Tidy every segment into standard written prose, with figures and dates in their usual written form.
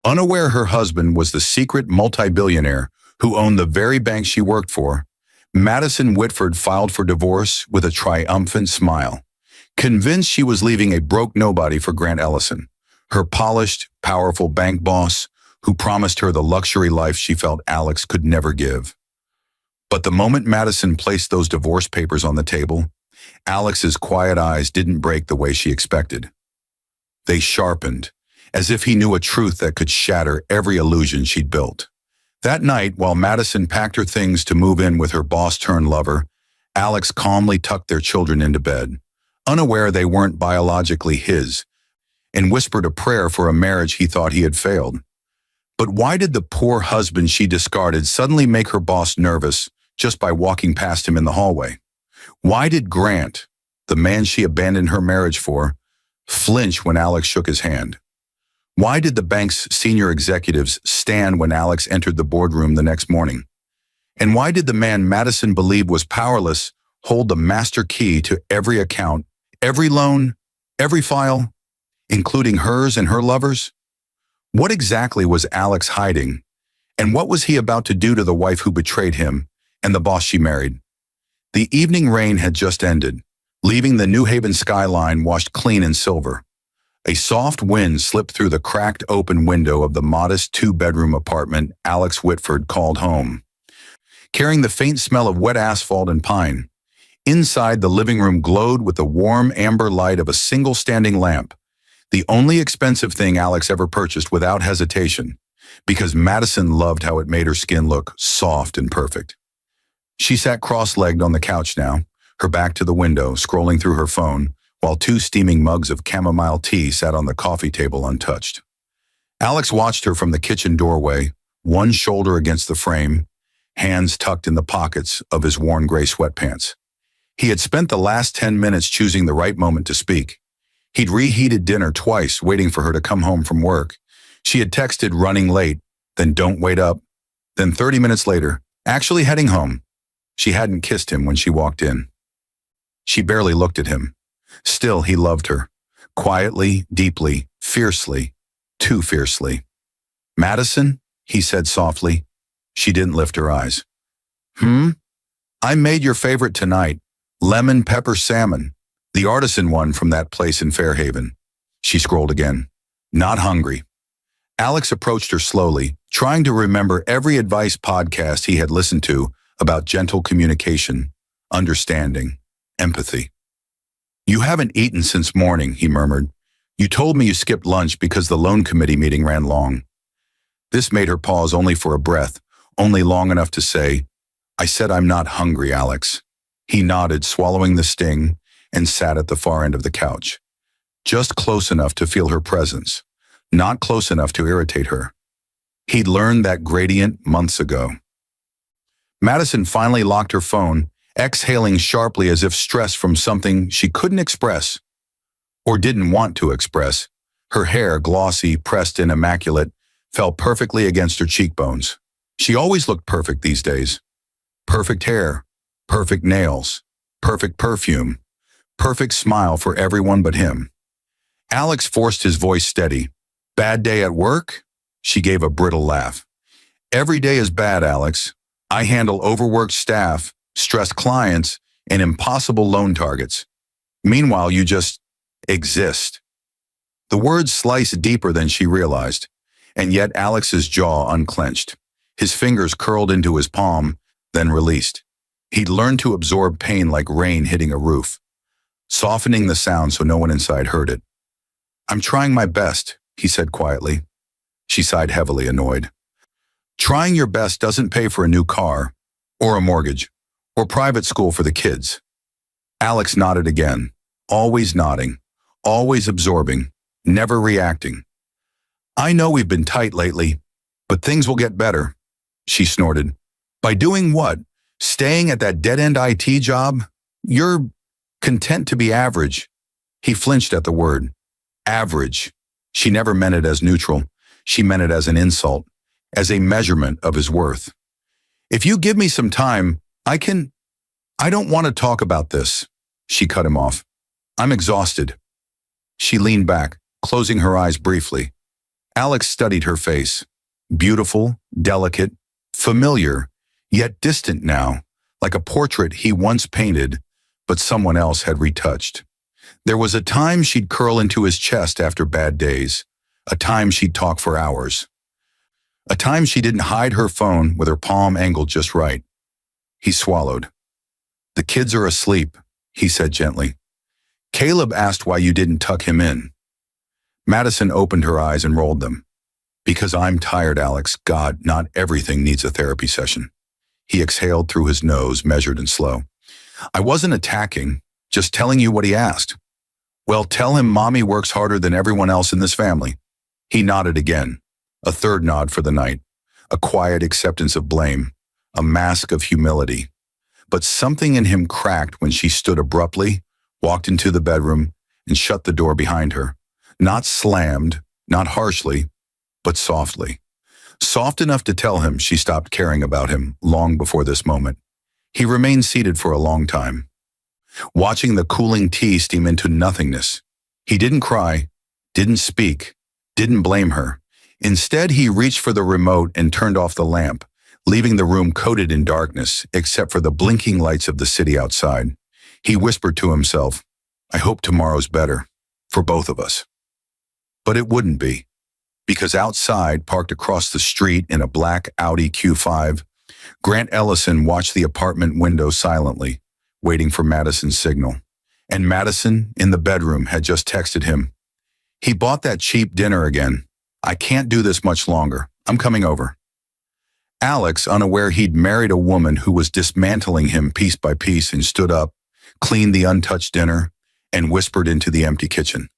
Unaware her husband was the secret multi-billionaire who owned the very bank she worked for, Madison Whitford filed for divorce with a triumphant smile, convinced she was leaving a broke nobody for Grant Ellison, her polished, powerful bank boss who promised her the luxury life she felt Alex could never give. But the moment Madison placed those divorce papers on the table, Alex's quiet eyes didn't break the way she expected. They sharpened, as if he knew a truth that could shatter every illusion she'd built. That night, while Madison packed her things to move in with her boss-turned-lover, Alex calmly tucked their children into bed, unaware they weren't biologically his, and whispered a prayer for a marriage he thought he had failed. But why did the poor husband she discarded suddenly make her boss nervous just by walking past him in the hallway? Why did Grant, the man she abandoned her marriage for, flinch when Alex shook his hand? Why did the bank's senior executives stand when Alex entered the boardroom the next morning? And why did the man Madison believed was powerless hold the master key to every account, every loan, every file, including hers and her lover's? What exactly was Alex hiding? And what was he about to do to the wife who betrayed him and the boss she married? The evening rain had just ended, leaving the New Haven skyline washed clean in silver. A soft wind slipped through the cracked open window of the modest two-bedroom apartment Alex Whitford called home, carrying the faint smell of wet asphalt and pine. Inside, the living room glowed with the warm amber light of a single standing lamp, the only expensive thing Alex ever purchased without hesitation, because Madison loved how it made her skin look soft and perfect. She sat cross-legged on the couch now, her back to the window, scrolling through her phone, while two steaming mugs of chamomile tea sat on the coffee table untouched. Alex watched her from the kitchen doorway, one shoulder against the frame, hands tucked in the pockets of his worn gray sweatpants. He had spent the last 10 minutes choosing the right moment to speak. He'd reheated dinner twice, waiting for her to come home from work. She had texted running late, then don't wait up, then 30 minutes later, actually heading home. She hadn't kissed him when she walked in. She barely looked at him. Still, he loved her. Quietly, deeply, fiercely, too fiercely. "Madison?" he said softly. She didn't lift her eyes. "I made your favorite tonight, lemon pepper salmon, the artisan one from that place in Fairhaven." She scrolled again. "Not hungry." Alex approached her slowly, trying to remember every advice podcast he had listened to about gentle communication, understanding, empathy. "You haven't eaten since morning," he murmured. "You told me you skipped lunch because the loan committee meeting ran long." This made her pause only for a breath, only long enough to say, "I said I'm not hungry, Alex." He nodded, swallowing the sting, and sat at the far end of the couch. Just close enough to feel her presence, not close enough to irritate her. He'd learned that gradient months ago. Madison finally locked her phone, exhaling sharply as if stressed from something she couldn't express, or didn't want to express. Her hair, glossy, pressed and immaculate, fell perfectly against her cheekbones. She always looked perfect these days. Perfect hair, perfect nails, perfect perfume, perfect smile for everyone but him. Alex forced his voice steady. "Bad day at work?" She gave a brittle laugh. "Every day is bad, Alex. I handle overworked staff, stressed clients, and impossible loan targets. Meanwhile, you just exist." The words sliced deeper than she realized, and yet Alex's jaw unclenched. His fingers curled into his palm, then released. He'd learned to absorb pain like rain hitting a roof, softening the sound so no one inside heard it. "I'm trying my best," he said quietly. She sighed heavily, annoyed. "Trying your best doesn't pay for a new car, or a mortgage, or private school for the kids." Alex nodded again, always nodding, always absorbing, never reacting. "I know we've been tight lately, but things will get better," she snorted. "By doing what? Staying at that dead-end IT job? You're content to be average." He flinched at the word. Average. She never meant it as neutral. She meant it as an insult, as a measurement of his worth. "If you give me some time, I don't want to talk about this." She cut him off. "I'm exhausted." She leaned back, closing her eyes briefly. Alex studied her face. Beautiful, delicate, familiar, yet distant now, like a portrait he once painted, but someone else had retouched. There was a time she'd curl into his chest after bad days, a time she'd talk for hours, a time she didn't hide her phone with her palm angled just right. He swallowed. "The kids are asleep," he said gently. "Caleb asked why you didn't tuck him in." Madison opened her eyes and rolled them. "Because I'm tired, Alex. God, not everything needs a therapy session." He exhaled through his nose, measured and slow. "I wasn't attacking, just telling you what he asked." "Well, tell him Mommy works harder than everyone else in this family." He nodded again, a third nod for the night, a quiet acceptance of blame, a mask of humility. But something in him cracked when she stood abruptly, walked into the bedroom, and shut the door behind her. Not slammed, not harshly, but softly. Soft enough to tell him she stopped caring about him long before this moment. He remained seated for a long time, watching the cooling tea steam into nothingness. He didn't cry, didn't speak, didn't blame her. Instead, he reached for the remote and turned off the lamp, leaving the room coated in darkness except for the blinking lights of the city outside. He whispered to himself, "I hope tomorrow's better, for both of us." But it wouldn't be, because outside, parked across the street in a black Audi Q5, Grant Ellison watched the apartment window silently, waiting for Madison's signal. And Madison, in the bedroom, had just texted him, "He bought that cheap dinner again. I can't do this much longer. I'm coming over." Alex, unaware he'd married a woman who was dismantling him piece by piece, and stood up, cleaned the untouched dinner, and whispered into the empty kitchen,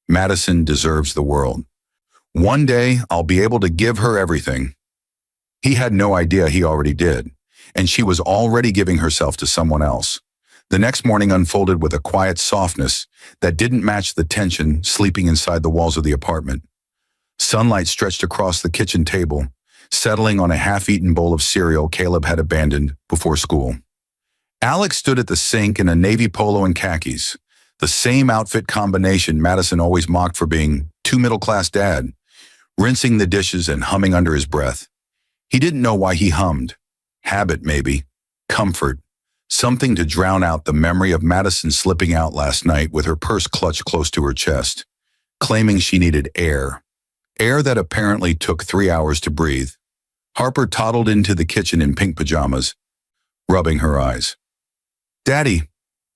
"Madison deserves the world. One day, I'll be able to give her everything." He had no idea he already did, and she was already giving herself to someone else. The next morning unfolded with a quiet softness that didn't match the tension sleeping inside the walls of the apartment. Sunlight stretched across the kitchen table, settling on a half-eaten bowl of cereal Caleb had abandoned before school. Alex stood at the sink in a navy polo and khakis, the same outfit combination Madison always mocked for being too middle-class dad, rinsing the dishes and humming under his breath. He didn't know why he hummed. Habit, maybe. Comfort. Something to drown out the memory of Madison slipping out last night with her purse clutched close to her chest, claiming she needed air. Air that apparently took 3 hours to breathe. Harper toddled into the kitchen in pink pajamas, rubbing her eyes. "Daddy,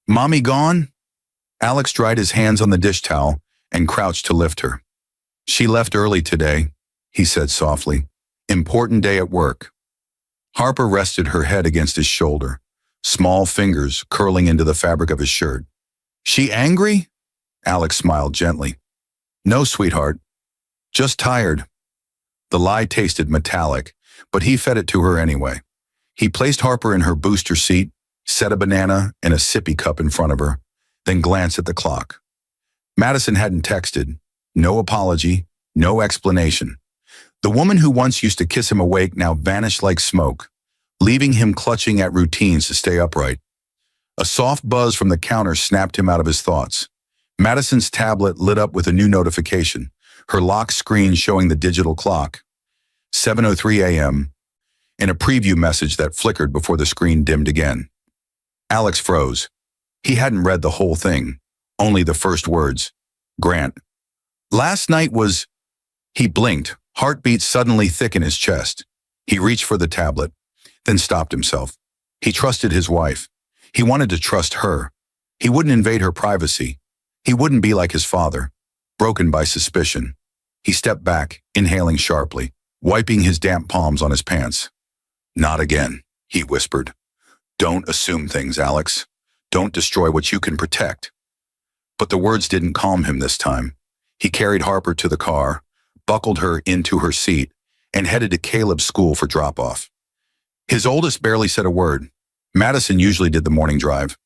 Mommy gone?" Alex dried his hands on the dish towel and crouched to lift her. "She left early today," he said softly. "Important day at work." Harper rested her head against his shoulder, small fingers curling into the fabric of his shirt. "She angry?" Alex smiled gently. "No, sweetheart. Just tired." The lie tasted metallic, but he fed it to her anyway. He placed Harper in her booster seat, set a banana and a sippy cup in front of her, then glanced at the clock. Madison hadn't texted. No apology, no explanation. The woman who once used to kiss him awake now vanished like smoke, leaving him clutching at routines to stay upright. A soft buzz from the counter snapped him out of his thoughts. Madison's tablet lit up with a new notification, her lock screen showing the digital clock. 7:03 a.m., and a preview message that flickered before the screen dimmed again. Alex froze. He hadn't read the whole thing, only the first words. "Grant. Last night was..." He blinked, heartbeat suddenly thick in his chest. He reached for the tablet, then stopped himself. He trusted his wife. He wanted to trust her. He wouldn't invade her privacy. He wouldn't be like his father, broken by suspicion. He stepped back, inhaling sharply, wiping his damp palms on his pants. "Not again," he whispered. "Don't assume things, Alex. Don't destroy what you can protect." But the words didn't calm him this time. He carried Harper to the car, buckled her into her seat, and headed to Caleb's school for drop-off. His oldest barely said a word. Madison usually did the morning drive.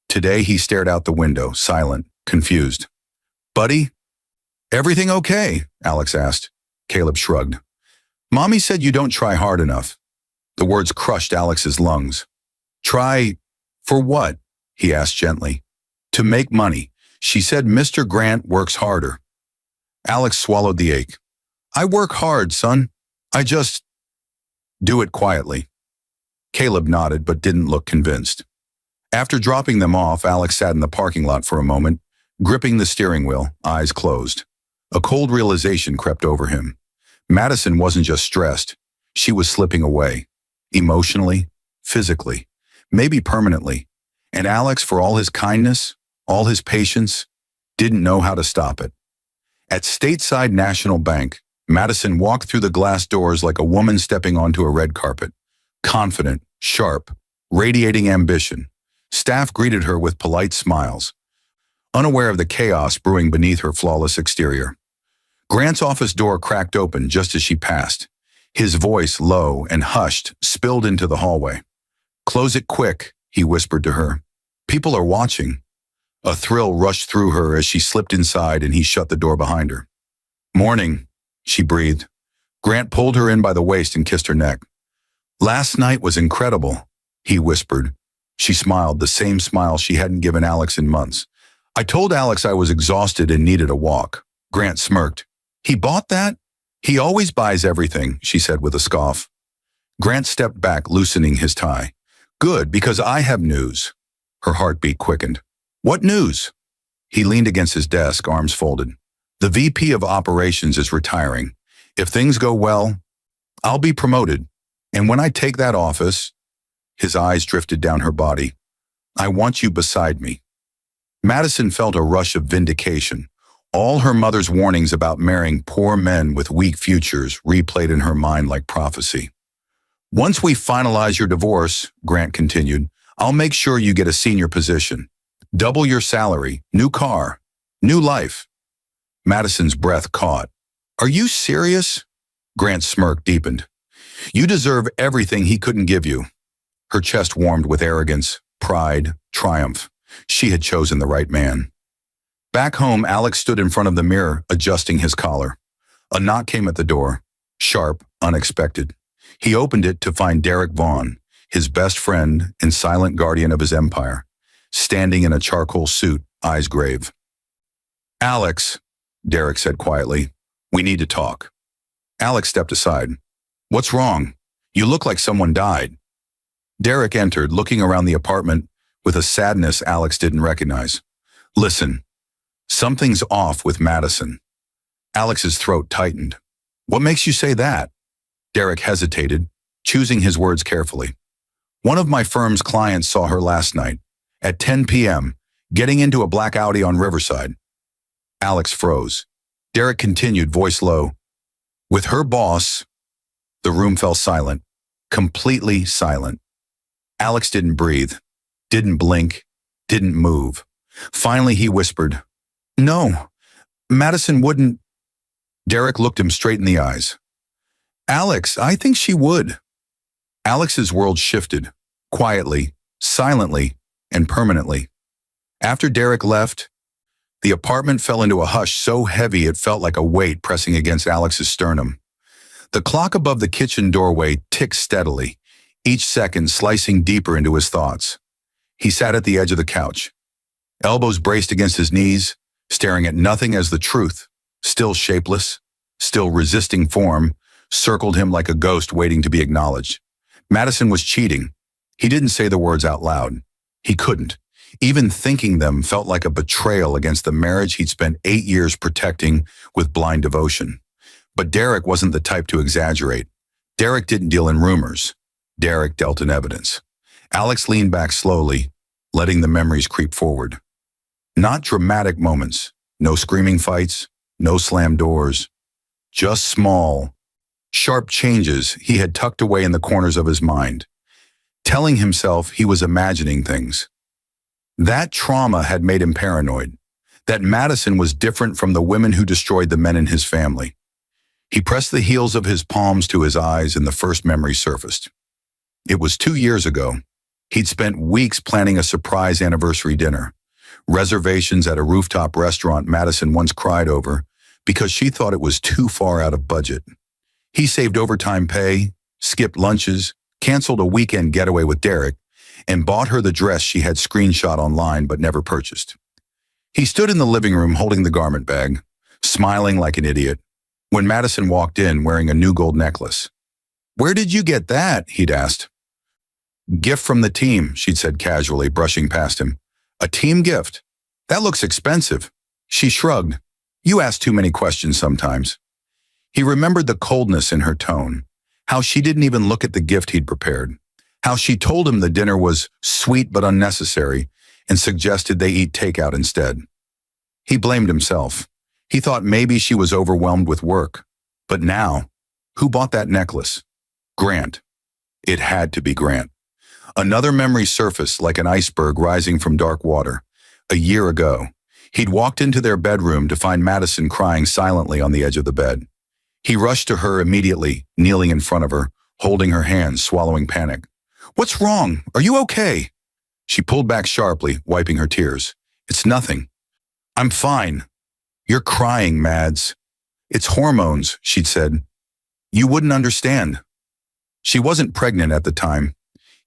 Today he stared out the window, silent, confused. "Buddy? Everything okay?" Alex asked. Caleb shrugged. "Mommy said you don't try hard enough." The words crushed Alex's lungs. "Try for what?" he asked gently. "To make money. She said Mr. Grant works harder." Alex swallowed the ache. I work hard, son. I just do it quietly. Caleb nodded but didn't look convinced. After dropping them off, Alex sat in the parking lot for a moment, gripping the steering wheel, eyes closed. A cold realization crept over him. Madison wasn't just stressed. She was slipping away. Emotionally, physically, maybe permanently. And Alex, for all his kindness, all his patience, didn't know how to stop it. At Stateside National Bank, Madison walked through the glass doors like a woman stepping onto a red carpet. Confident, sharp, radiating ambition. Staff greeted her with polite smiles, unaware of the chaos brewing beneath her flawless exterior. Grant's office door cracked open just as she passed. His voice, low and hushed, spilled into the hallway. "Close it quick," he whispered to her. "People are watching." A thrill rushed through her as she slipped inside and he shut the door behind her. "Morning," she breathed. Grant pulled her in by the waist and kissed her neck. "Last night was incredible," he whispered. She smiled, the same smile she hadn't given Alex in months. "I told Alex I was exhausted and needed a walk." Grant smirked. "He bought that? He always buys everything," she said with a scoff. Grant stepped back, loosening his tie. "Good, because I have news." Her heartbeat quickened. "What news?" He leaned against his desk, arms folded. "The VP of Operations is retiring. If things go well, I'll be promoted. And when I take that office," his eyes drifted down her body, "I want you beside me." Madison felt a rush of vindication. All her mother's warnings about marrying poor men with weak futures replayed in her mind like prophecy. "Once we finalize your divorce," Grant continued, "I'll make sure you get a senior position. Double your salary, new car, new life." Madison's breath caught. "Are you serious?" Grant's smirk deepened. "You deserve everything he couldn't give you." Her chest warmed with arrogance, pride, triumph. She had chosen the right man. Back home, Alex stood in front of the mirror, adjusting his collar. A knock came at the door, sharp, unexpected. He opened it to find Derek Vaughn, his best friend and silent guardian of his empire, standing in a charcoal suit, eyes grave. "Alex," Derek said quietly, "we need to talk." Alex stepped aside. "What's wrong? You look like someone died." Derek entered, looking around the apartment with a sadness Alex didn't recognize. "Listen, something's off with Madison." Alex's throat tightened. "What makes you say that?" Derek hesitated, choosing his words carefully. "One of my firm's clients saw her last night, at 10 p.m., getting into a black Audi on Riverside." Alex froze. Derek continued, voice low. "With her boss." The room fell silent, completely silent. Alex didn't breathe, didn't blink, didn't move. Finally, he whispered, "No, Madison wouldn't." Derek looked him straight in the eyes. "Alex, I think she would." Alex's world shifted, quietly, silently, and permanently. After Derek left, the apartment fell into a hush so heavy it felt like a weight pressing against Alex's sternum. The clock above the kitchen doorway ticked steadily, each second slicing deeper into his thoughts. He sat at the edge of the couch, elbows braced against his knees, staring at nothing as the truth, still shapeless, still resisting form, circled him like a ghost waiting to be acknowledged. Madison was cheating. He didn't say the words out loud. He couldn't. Even thinking them felt like a betrayal against the marriage he'd spent 8 years protecting with blind devotion. But Derek wasn't the type to exaggerate. Derek didn't deal in rumors. Derek dealt in evidence. Alex leaned back slowly, letting the memories creep forward. Not dramatic moments, no screaming fights, no slammed doors, just small, sharp changes he had tucked away in the corners of his mind, telling himself he was imagining things. That trauma had made him paranoid, that Madison was different from the women who destroyed the men in his family. He pressed the heels of his palms to his eyes and the first memory surfaced. It was 2 years ago. He'd spent weeks planning a surprise anniversary dinner, reservations at a rooftop restaurant Madison once cried over because she thought it was too far out of budget. He saved overtime pay, skipped lunches, canceled a weekend getaway with Derek, and bought her the dress she had screenshot online but never purchased. He stood in the living room holding the garment bag, smiling like an idiot, when Madison walked in wearing a new gold necklace. "Where did you get that?" he'd asked. "Gift from the team," she'd said casually, brushing past him. "A team gift? That looks expensive." She shrugged. "You ask too many questions sometimes." He remembered the coldness in her tone, how she didn't even look at the gift he'd prepared, how she told him the dinner was sweet but unnecessary and suggested they eat takeout instead. He blamed himself. He thought maybe she was overwhelmed with work. But now, who bought that necklace? Grant. It had to be Grant. Another memory surfaced like an iceberg rising from dark water. A year ago, he'd walked into their bedroom to find Madison crying silently on the edge of the bed. He rushed to her immediately, kneeling in front of her, holding her hands, swallowing panic. "What's wrong? Are you okay?" She pulled back sharply, wiping her tears. "It's nothing. I'm fine." "You're crying, Mads." "It's hormones," she'd said. "You wouldn't understand." She wasn't pregnant at the time.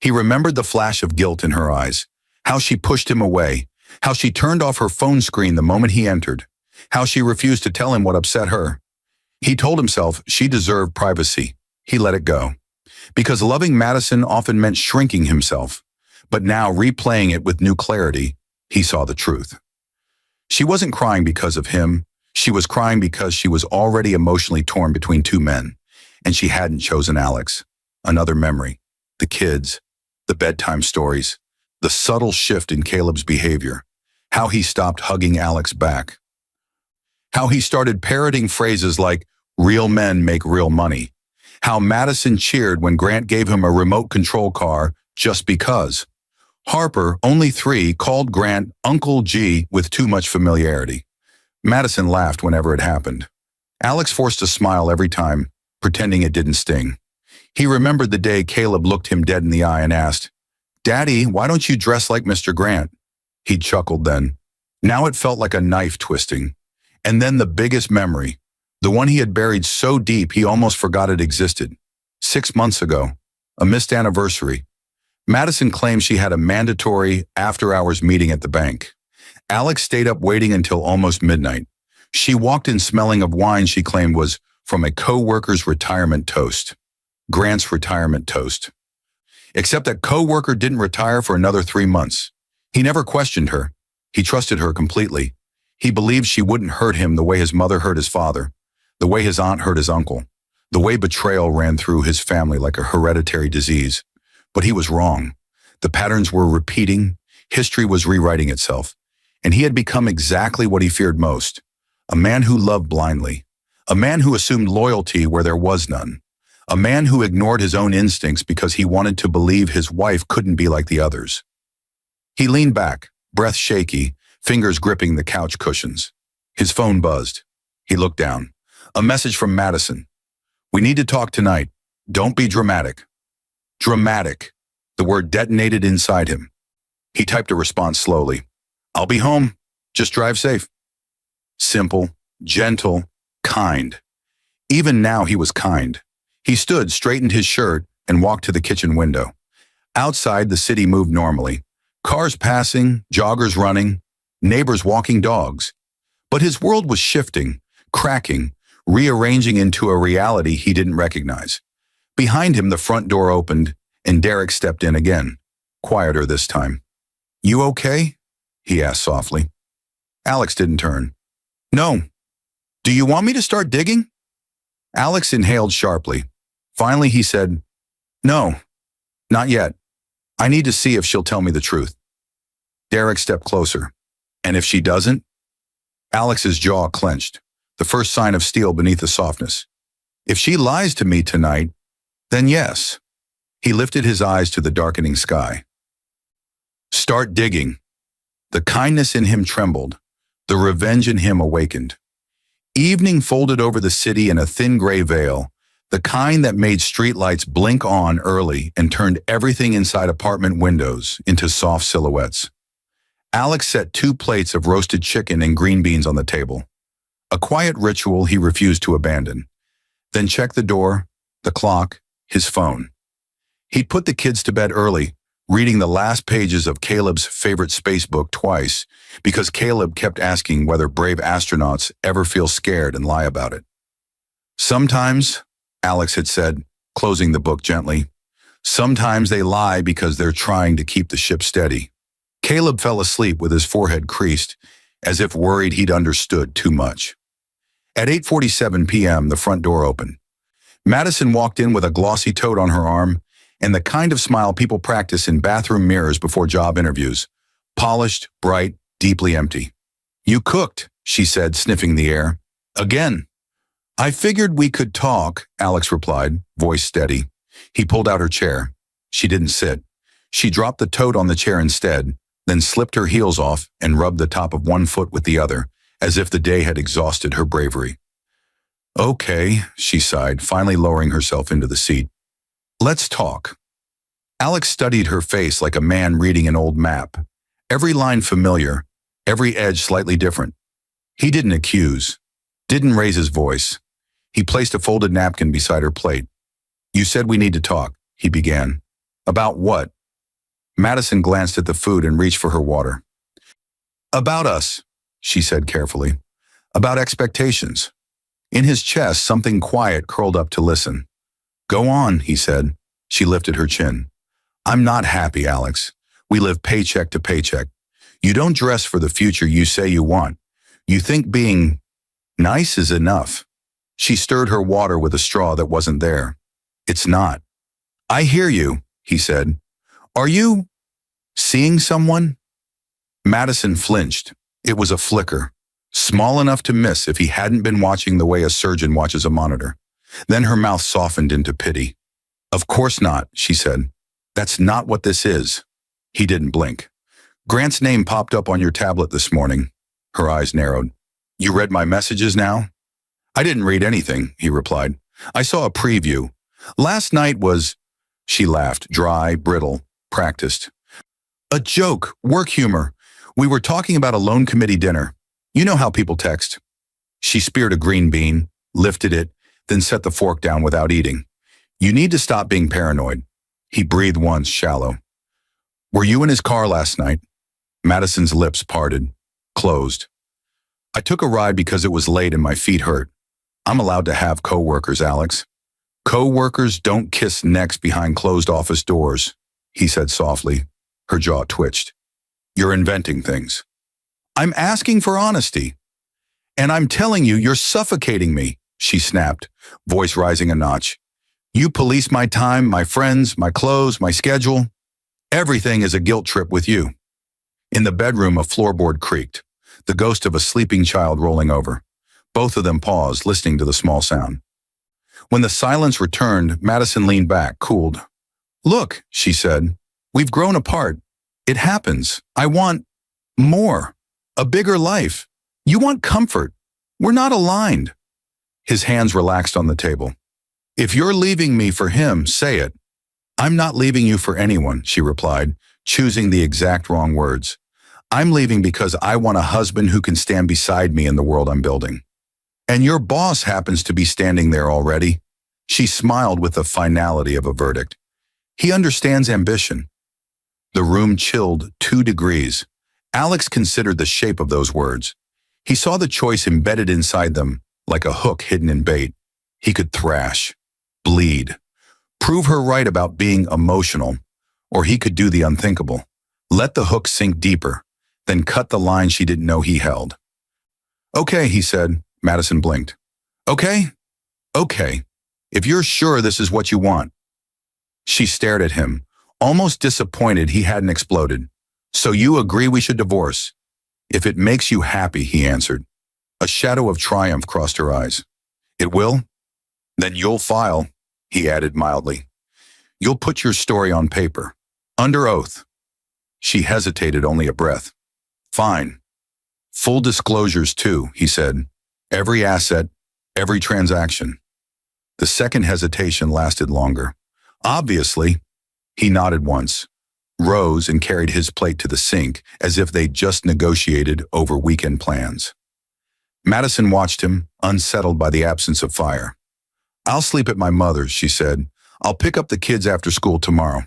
He remembered the flash of guilt in her eyes, how she pushed him away, how she turned off her phone screen the moment he entered, how she refused to tell him what upset her. He told himself she deserved privacy. He let it go. Because loving Madison often meant shrinking himself. But now, replaying it with new clarity, he saw the truth. She wasn't crying because of him. She was crying because she was already emotionally torn between two men, and she hadn't chosen Alex. Another memory. The kids. The bedtime stories. The subtle shift in Caleb's behavior. How he stopped hugging Alex back. How he started parroting phrases like, "Real men make real money." How Madison cheered when Grant gave him a remote control car just because. Harper, only 3, called Grant Uncle G with too much familiarity. Madison laughed whenever it happened. Alex forced a smile every time, pretending it didn't sting. He remembered the day Caleb looked him dead in the eye and asked, "Daddy, why don't you dress like Mr. Grant?" He'd chuckled then. Now it felt like a knife twisting. And then the biggest memory, the one he had buried so deep he almost forgot it existed. 6 months ago, a missed anniversary. Madison claimed she had a mandatory after-hours meeting at the bank. Alex stayed up waiting until almost midnight. She walked in smelling of wine she claimed was from a co-worker's retirement toast. Grant's retirement toast. Except that co-worker didn't retire for another 3 months. He never questioned her. He trusted her completely. He believed she wouldn't hurt him the way his mother hurt his father, the way his aunt hurt his uncle, the way betrayal ran through his family like a hereditary disease. But he was wrong. The patterns were repeating, history was rewriting itself, and he had become exactly what he feared most, a man who loved blindly, a man who assumed loyalty where there was none, a man who ignored his own instincts because he wanted to believe his wife couldn't be like the others. He leaned back, breath shaky, fingers gripping the couch cushions. His phone buzzed. He looked down. A message from Madison. "We need to talk tonight. Don't be dramatic." Dramatic. The word detonated inside him. He typed a response slowly. "I'll be home. Just drive safe." Simple, gentle, kind. Even now he was kind. He stood, straightened his shirt, and walked to the kitchen window. Outside, the city moved normally. Cars passing, joggers running, neighbors walking dogs. But his world was shifting, cracking, rearranging into a reality he didn't recognize. Behind him, the front door opened, and Derek stepped in again, quieter this time. "You okay?" he asked softly. Alex didn't turn. "No. Do you want me to start digging?" Alex inhaled sharply. Finally, he said, "No, not yet. I need to see if she'll tell me the truth." Derek stepped closer. "And if she doesn't?" Alex's jaw clenched, the first sign of steel beneath the softness. "If she lies to me tonight, then yes." He lifted his eyes to the darkening sky. "Start digging." The kindness in him trembled. The revenge in him awakened. Evening folded over the city in a thin gray veil, the kind that made streetlights blink on early and turned everything inside apartment windows into soft silhouettes. Alex set 2 plates of roasted chicken and green beans on the table, a quiet ritual he refused to abandon. Then checked the door, the clock, his phone. He'd put the kids to bed early, reading the last pages of Caleb's favorite space book twice, because Caleb kept asking whether brave astronauts ever feel scared and lie about it. Sometimes, Alex had said, closing the book gently, sometimes they lie because they're trying to keep the ship steady. Caleb fell asleep with his forehead creased, as if worried he'd understood too much. At 8:47 p.m., the front door opened. Madison walked in with a glossy toad on her arm and the kind of smile people practice in bathroom mirrors before job interviews. Polished, bright, deeply empty. "You cooked," she said, sniffing the air. "Again." "I figured we could talk," Alex replied, voice steady. He pulled out her chair. She didn't sit. She dropped the toad on the chair instead, then slipped her heels off and rubbed the top of one foot with the other, as if the day had exhausted her bravery. "Okay," she sighed, finally lowering herself into the seat. "Let's talk." Alex studied her face like a man reading an old map. Every line familiar, every edge slightly different. He didn't accuse, didn't raise his voice. He placed a folded napkin beside her plate. "You said we need to talk," he began. "About what?" Madison glanced at the food and reached for her water. "About us," she said carefully. "About expectations." In his chest, something quiet curled up to listen. "Go on," he said. She lifted her chin. "I'm not happy, Alex. We live paycheck to paycheck. You don't dress for the future you say you want. You think being nice is enough." She stirred her water with a straw that wasn't there. "It's not." "I hear you," he said. "Are you seeing someone?" Madison flinched. It was a flicker, small enough to miss if he hadn't been watching the way a surgeon watches a monitor. Then her mouth softened into pity. "Of course not," she said. "That's not what this is." He didn't blink. "Grant's name popped up on your tablet this morning." Her eyes narrowed. "You read my messages now?" "I didn't read anything," he replied. "I saw a preview. Last night was..." She laughed, dry, brittle, practiced. "A joke, work humor. We were talking about a loan committee dinner. You know how people text." She speared a green bean, lifted it, then set the fork down without eating. "You need to stop being paranoid." He breathed once, shallow. "Were you in his car last night?" Madison's lips parted, closed. "I took a ride because it was late and my feet hurt. I'm allowed to have co-workers, Alex." "Co-workers don't kiss necks behind closed office doors," he said softly. Her jaw twitched. "You're inventing things." "I'm asking for honesty." "And I'm telling you, you're suffocating me," she snapped, voice rising a notch. "You police my time, my friends, my clothes, my schedule. Everything is a guilt trip with you." In the bedroom, a floorboard creaked, the ghost of a sleeping child rolling over. Both of them paused, listening to the small sound. When the silence returned, Madison leaned back, cooled. "Look," she said, "we've grown apart. It happens. I want more, a bigger life. You want comfort. We're not aligned." His hands relaxed on the table. "If you're leaving me for him, say it." "I'm not leaving you for anyone," she replied, choosing the exact wrong words. "I'm leaving because I want a husband who can stand beside me in the world I'm building. And your boss happens to be standing there already." She smiled with the finality of a verdict. "He understands ambition." The room chilled 2 degrees. Alex considered the shape of those words. He saw the choice embedded inside them, like a hook hidden in bait. He could thrash, bleed, prove her right about being emotional, or he could do the unthinkable. Let the hook sink deeper, then cut the line she didn't know he held. "Okay," he said. Madison blinked. "Okay? Okay. If you're sure this is what you want." She stared at him, almost disappointed he hadn't exploded. "So you agree we should divorce?" "If it makes you happy," he answered. A shadow of triumph crossed her eyes. "It will? Then you'll file," he added mildly. "You'll put your story on paper, under oath." She hesitated only a breath. "Fine. Full disclosures too," he said. "Every asset, every transaction." The second hesitation lasted longer. "Obviously." He nodded once, rose and carried his plate to the sink as if they'd just negotiated over weekend plans. Madison watched him, unsettled by the absence of fire. "I'll sleep at my mother's," she said. "I'll pick up the kids after school tomorrow."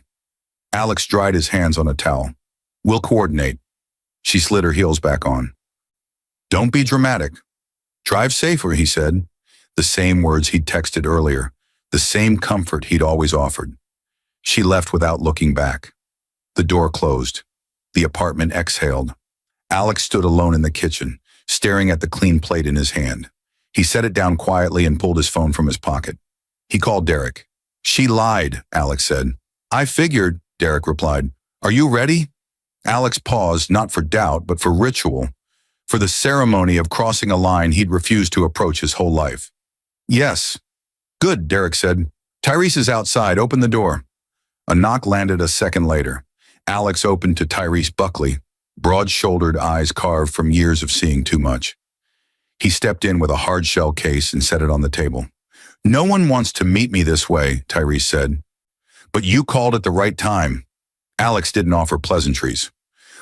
Alex dried his hands on a towel. "We'll coordinate." She slid her heels back on. "Don't be dramatic." "Drive safer," he said. The same words he'd texted earlier, the same comfort he'd always offered. She left without looking back. The door closed. The apartment exhaled. Alex stood alone in the kitchen, staring at the clean plate in his hand. He set it down quietly and pulled his phone from his pocket. He called Derek. "She lied," Alex said. "I figured," Derek replied. "Are you ready?" Alex paused, not for doubt, but for ritual, for the ceremony of crossing a line he'd refused to approach his whole life. "Yes." "Good," Derek said. "Tyrese is outside. Open the door." A knock landed a second later. Alex opened to Tyrese Buckley, broad-shouldered, eyes carved from years of seeing too much. He stepped in with a hard-shell case and set it on the table. "No one wants to meet me this way," Tyrese said. "But you called at the right time." Alex didn't offer pleasantries.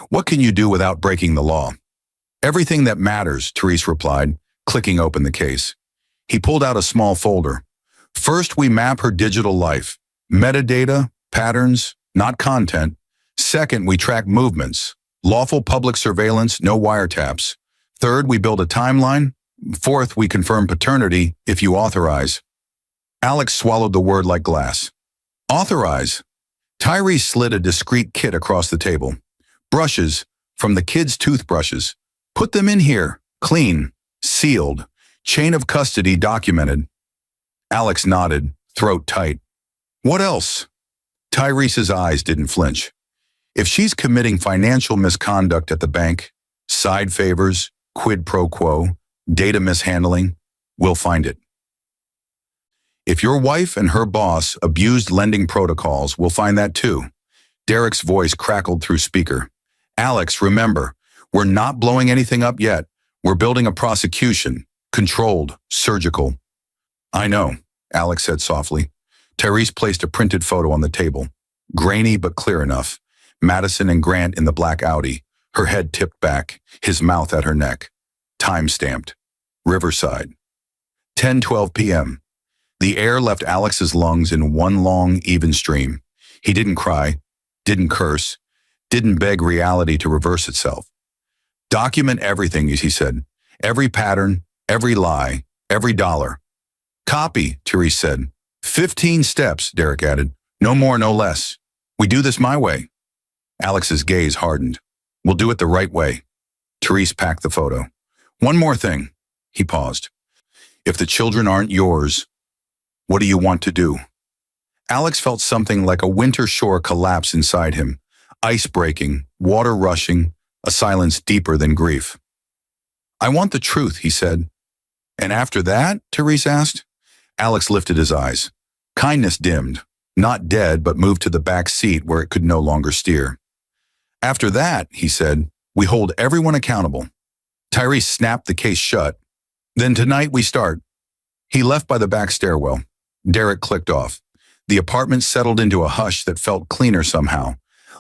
"What can you do without breaking the law?" "Everything that matters," Tyrese replied, clicking open the case. He pulled out a small folder. "First, we map her digital life. Metadata, patterns, not content. Second, we track movements. Lawful public surveillance, no wiretaps. Third, we build a timeline. Fourth, we confirm paternity if you authorize." Alex swallowed the word like glass. "Authorize?" Tyrese slid a discreet kit across the table. "Brushes, from the kids' toothbrushes. Put them in here. Clean. Sealed. Chain of custody documented." Alex nodded, throat tight. "What else?" Tyrese's eyes didn't flinch. "If she's committing financial misconduct at the bank, side favors, quid pro quo, data mishandling, we'll find it. If your wife and her boss abused lending protocols, we'll find that too." Derek's voice crackled through speaker. "Alex, remember, we're not blowing anything up yet. We're building a prosecution, controlled, surgical." "I know," Alex said softly. Tyrese placed a printed photo on the table, grainy but clear enough. Madison and Grant in the black Audi, her head tipped back, his mouth at her neck. Time-stamped. Riverside. 10:12 p.m. The air left Alex's lungs in one long, even stream. He didn't cry, didn't curse, didn't beg reality to reverse itself. "Document everything," he said. "Every pattern, every lie, every dollar." "Copy," Therese said. 15 steps, Derek added. "No more, no less. We do this my way." Alex's gaze hardened. "We'll do it the right way." Therese packed the photo. "One more thing." He paused. "If the children aren't yours, what do you want to do?" Alex felt something like a winter shore collapse inside him. Ice breaking, water rushing, a silence deeper than grief. "I want the truth," he said. "And after that?" Therese asked. Alex lifted his eyes. Kindness dimmed, not dead, but moved to the back seat where it could no longer steer. "After that," he said, "we hold everyone accountable." Tyrese snapped the case shut. "Then tonight we start." He left by the back stairwell. Derek clicked off. The apartment settled into a hush that felt cleaner somehow,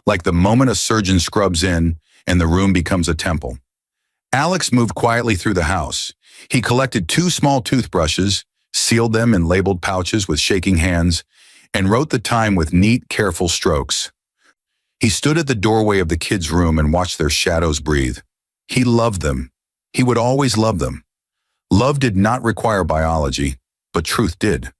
like the moment a surgeon scrubs in and the room becomes a temple. Alex moved quietly through the house. He collected 2 small toothbrushes, sealed them in labeled pouches with shaking hands, and wrote the time with neat, careful strokes. He stood at the doorway of the kids' room and watched their shadows breathe. He loved them. He would always love them. Love did not require biology, but truth did.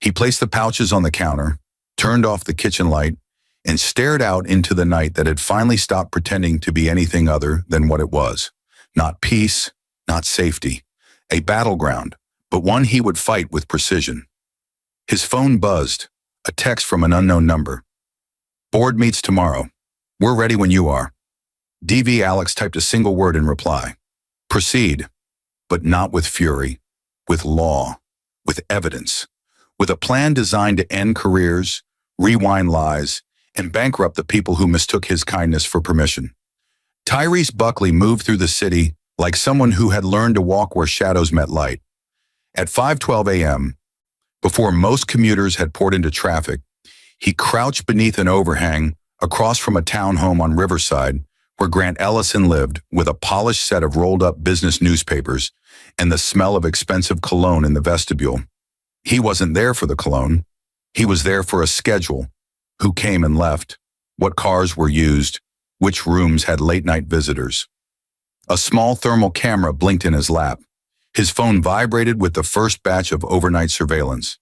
He placed the pouches on the counter, turned off the kitchen light, and stared out into the night that had finally stopped pretending to be anything other than what it was. Not peace, not safety. A battleground, but one he would fight with precision. His phone buzzed, a text from an unknown number. "Board meets tomorrow. We're ready when you are." DV Alex typed a single word in reply. "Proceed, but not with fury, with law, with evidence, with a plan designed to end careers, rewind lies, and bankrupt the people who mistook his kindness for permission." Tyrese Buckley moved through the city like someone who had learned to walk where shadows met light. At 5:12 a.m., before most commuters had poured into traffic, he crouched beneath an overhang across from a townhome on Riverside where Grant Ellison lived, with a polished set of rolled-up business newspapers and the smell of expensive cologne in the vestibule. He wasn't there for the cologne. He was there for a schedule: who came and left, what cars were used, which rooms had late-night visitors. A small thermal camera blinked in his lap. His phone vibrated with the first batch of overnight surveillance.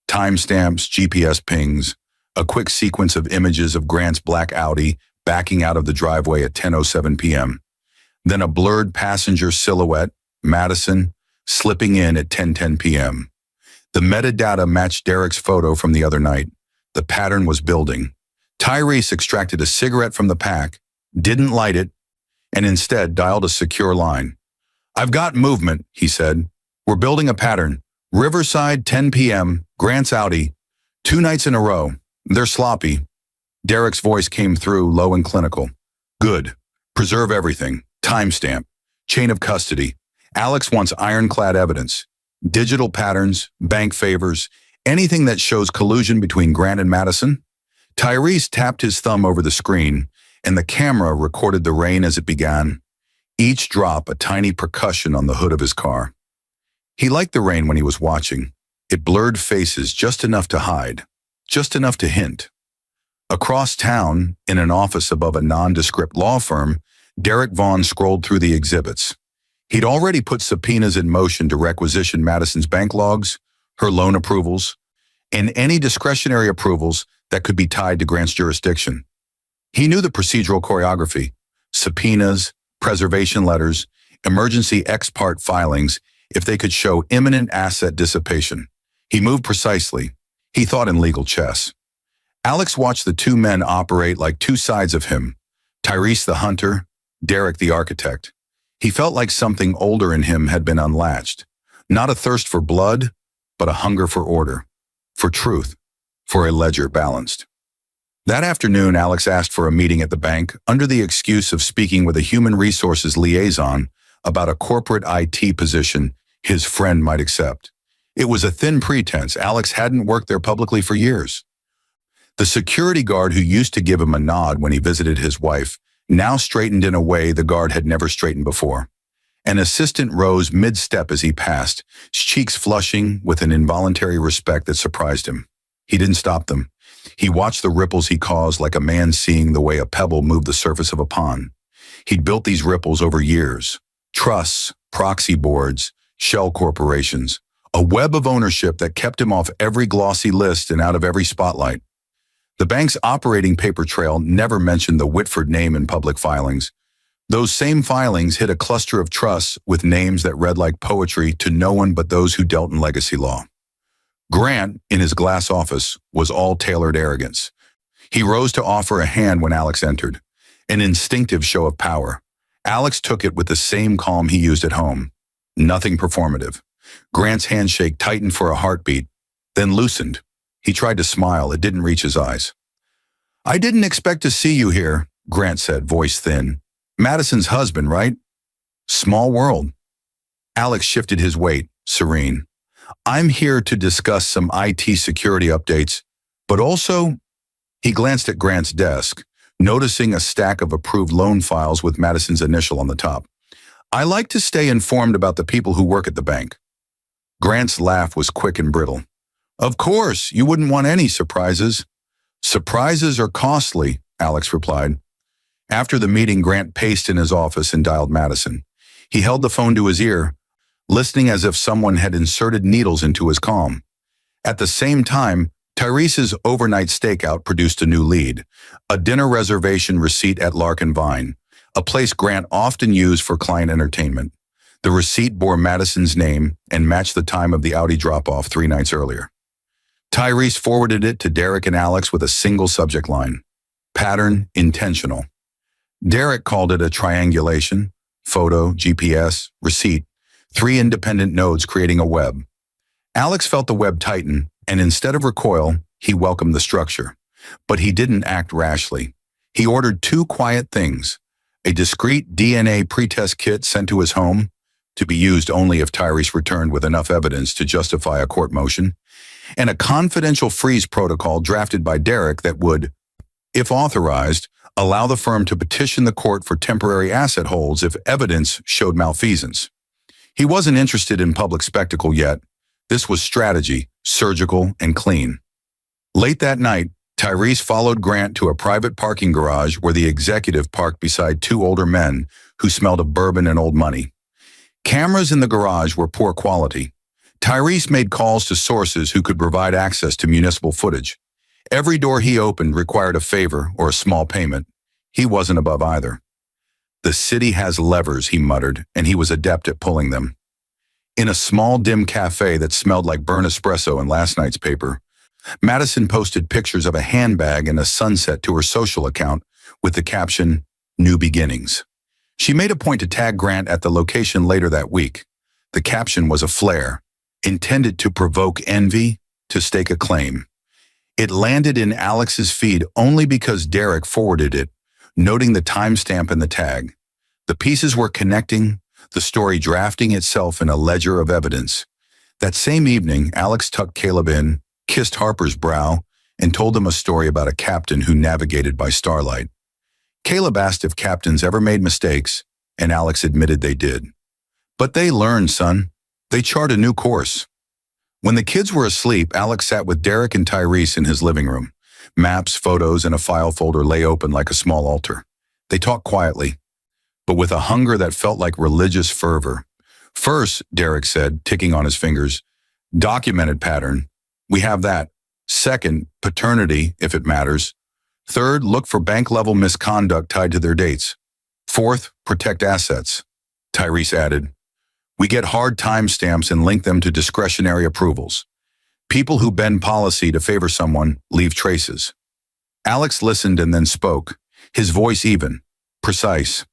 Timestamps, GPS pings, a quick sequence of images of Grant's black Audi backing out of the driveway at 10:07 p.m. Then a blurred passenger silhouette, Madison, slipping in at 10:10 p.m. The metadata matched Derek's photo from the other night. The pattern was building. Tyrese extracted a cigarette from the pack, didn't light it, and instead dialed a secure line. "I've got movement," he said. "We're building a pattern. Riverside, 10 p.m., Grant's Audi. 2 nights in a row. They're sloppy." Derek's voice came through, low and clinical. "Good. Preserve everything. Timestamp. Chain of custody. Alex wants ironclad evidence. Digital patterns, bank favors, anything that shows collusion between Grant and Madison." Tyrese tapped his thumb over the screen, and the camera recorded the rain as it began, each drop a tiny percussion on the hood of his car. He liked the rain when he was watching. It blurred faces just enough to hide, just enough to hint. Across town, in an office above a nondescript law firm, Derek Vaughn scrolled through the exhibits. He'd already put subpoenas in motion to requisition Madison's bank logs, her loan approvals, and any discretionary approvals that could be tied to Grant's jurisdiction. He knew the procedural choreography: subpoenas, preservation letters, emergency ex parte filings, if they could show imminent asset dissipation. He moved precisely. He thought in legal chess. Alex watched the two men operate like two sides of him, Tyrese the hunter, Derek the architect. He felt like something older in him had been unlatched. Not a thirst for blood, but a hunger for order, for truth, for a ledger balanced. That afternoon, Alex asked for a meeting at the bank under the excuse of speaking with a human resources liaison about a corporate IT position his friend might accept. It was a thin pretense. Alex hadn't worked there publicly for years. The security guard who used to give him a nod when he visited his wife now straightened in a way the guard had never straightened before. An assistant rose mid-step as he passed, his cheeks flushing with an involuntary respect that surprised him. He didn't stop them. He watched the ripples he caused like a man seeing the way a pebble moved the surface of a pond. He'd built these ripples over years. Trusts, proxy boards, shell corporations, a web of ownership that kept him off every glossy list and out of every spotlight. The bank's operating paper trail never mentioned the Whitford name in public filings. Those same filings hid a cluster of trusts with names that read like poetry to no one but those who dealt in legacy law. Grant, in his glass office, was all tailored arrogance. He rose to offer a hand when Alex entered, an instinctive show of power. Alex took it with the same calm he used at home. Nothing performative. Grant's handshake tightened for a heartbeat, then loosened. He tried to smile. It didn't reach his eyes. "I didn't expect to see you here," Grant said, voice thin. "Madison's husband, right?" Small world. Alex shifted his weight, serene. "I'm here to discuss some IT security updates, but also..." He glanced at Grant's desk, noticing a stack of approved loan files with Madison's initial on the top. "I like to stay informed about the people who work at the bank." Grant's laugh was quick and brittle. "Of course, you wouldn't want any surprises." "Surprises are costly," Alex replied. After the meeting, Grant paced in his office and dialed Madison. He held the phone to his ear, listening as if someone had inserted needles into his calm. At the same time, Tyrese's overnight stakeout produced a new lead, a dinner reservation receipt at Lark and Vine, a place Grant often used for client entertainment. The receipt bore Madison's name and matched the time of the Audi drop-off 3 nights earlier. Tyrese forwarded it to Derek and Alex with a single subject line: pattern intentional. Derek called it a triangulation: photo, GPS, receipt, 3 independent nodes creating a web. Alex felt the web tighten, and instead of recoil, he welcomed the structure. But he didn't act rashly. He ordered 2 quiet things: a discreet DNA pretest kit sent to his home, to be used only if Tyrese returned with enough evidence to justify a court motion, and a confidential freeze protocol drafted by Derek that would, if authorized, allow the firm to petition the court for temporary asset holds if evidence showed malfeasance. He wasn't interested in public spectacle yet. This was strategy, surgical and clean. Late that night, Tyrese followed Grant to a private parking garage where the executive parked beside 2 older men who smelled of bourbon and old money. Cameras in the garage were poor quality. Tyrese made calls to sources who could provide access to municipal footage. Every door he opened required a favor or a small payment. He wasn't above either. The city has levers, he muttered, and he was adept at pulling them. In a small, dim cafe that smelled like burnt espresso in last night's paper, Madison posted pictures of a handbag and a sunset to her social account with the caption, "New Beginnings." She made a point to tag Grant at the location later that week. The caption was a flare, intended to provoke envy, to stake a claim. It landed in Alex's feed only because Derek forwarded it, noting the timestamp and the tag. The pieces were connecting, the story drafting itself in a ledger of evidence. That same evening, Alex tucked Caleb in, kissed Harper's brow, and told him a story about a captain who navigated by starlight. Caleb asked if captains ever made mistakes, and Alex admitted they did. "But they learn, son. They chart a new course." When the kids were asleep, Alex sat with Derek and Tyrese in his living room. Maps, photos, and a file folder lay open like a small altar. They talked quietly, but with a hunger that felt like religious fervor. "First," Derek said, ticking on his fingers, "documented pattern. We have that. Second, paternity, if it matters. Third, look for bank-level misconduct tied to their dates. Fourth, protect assets." Tyrese added, "We get hard timestamps and link them to discretionary approvals. People who bend policy to favor someone leave traces." Alex listened and then spoke, his voice even, precise.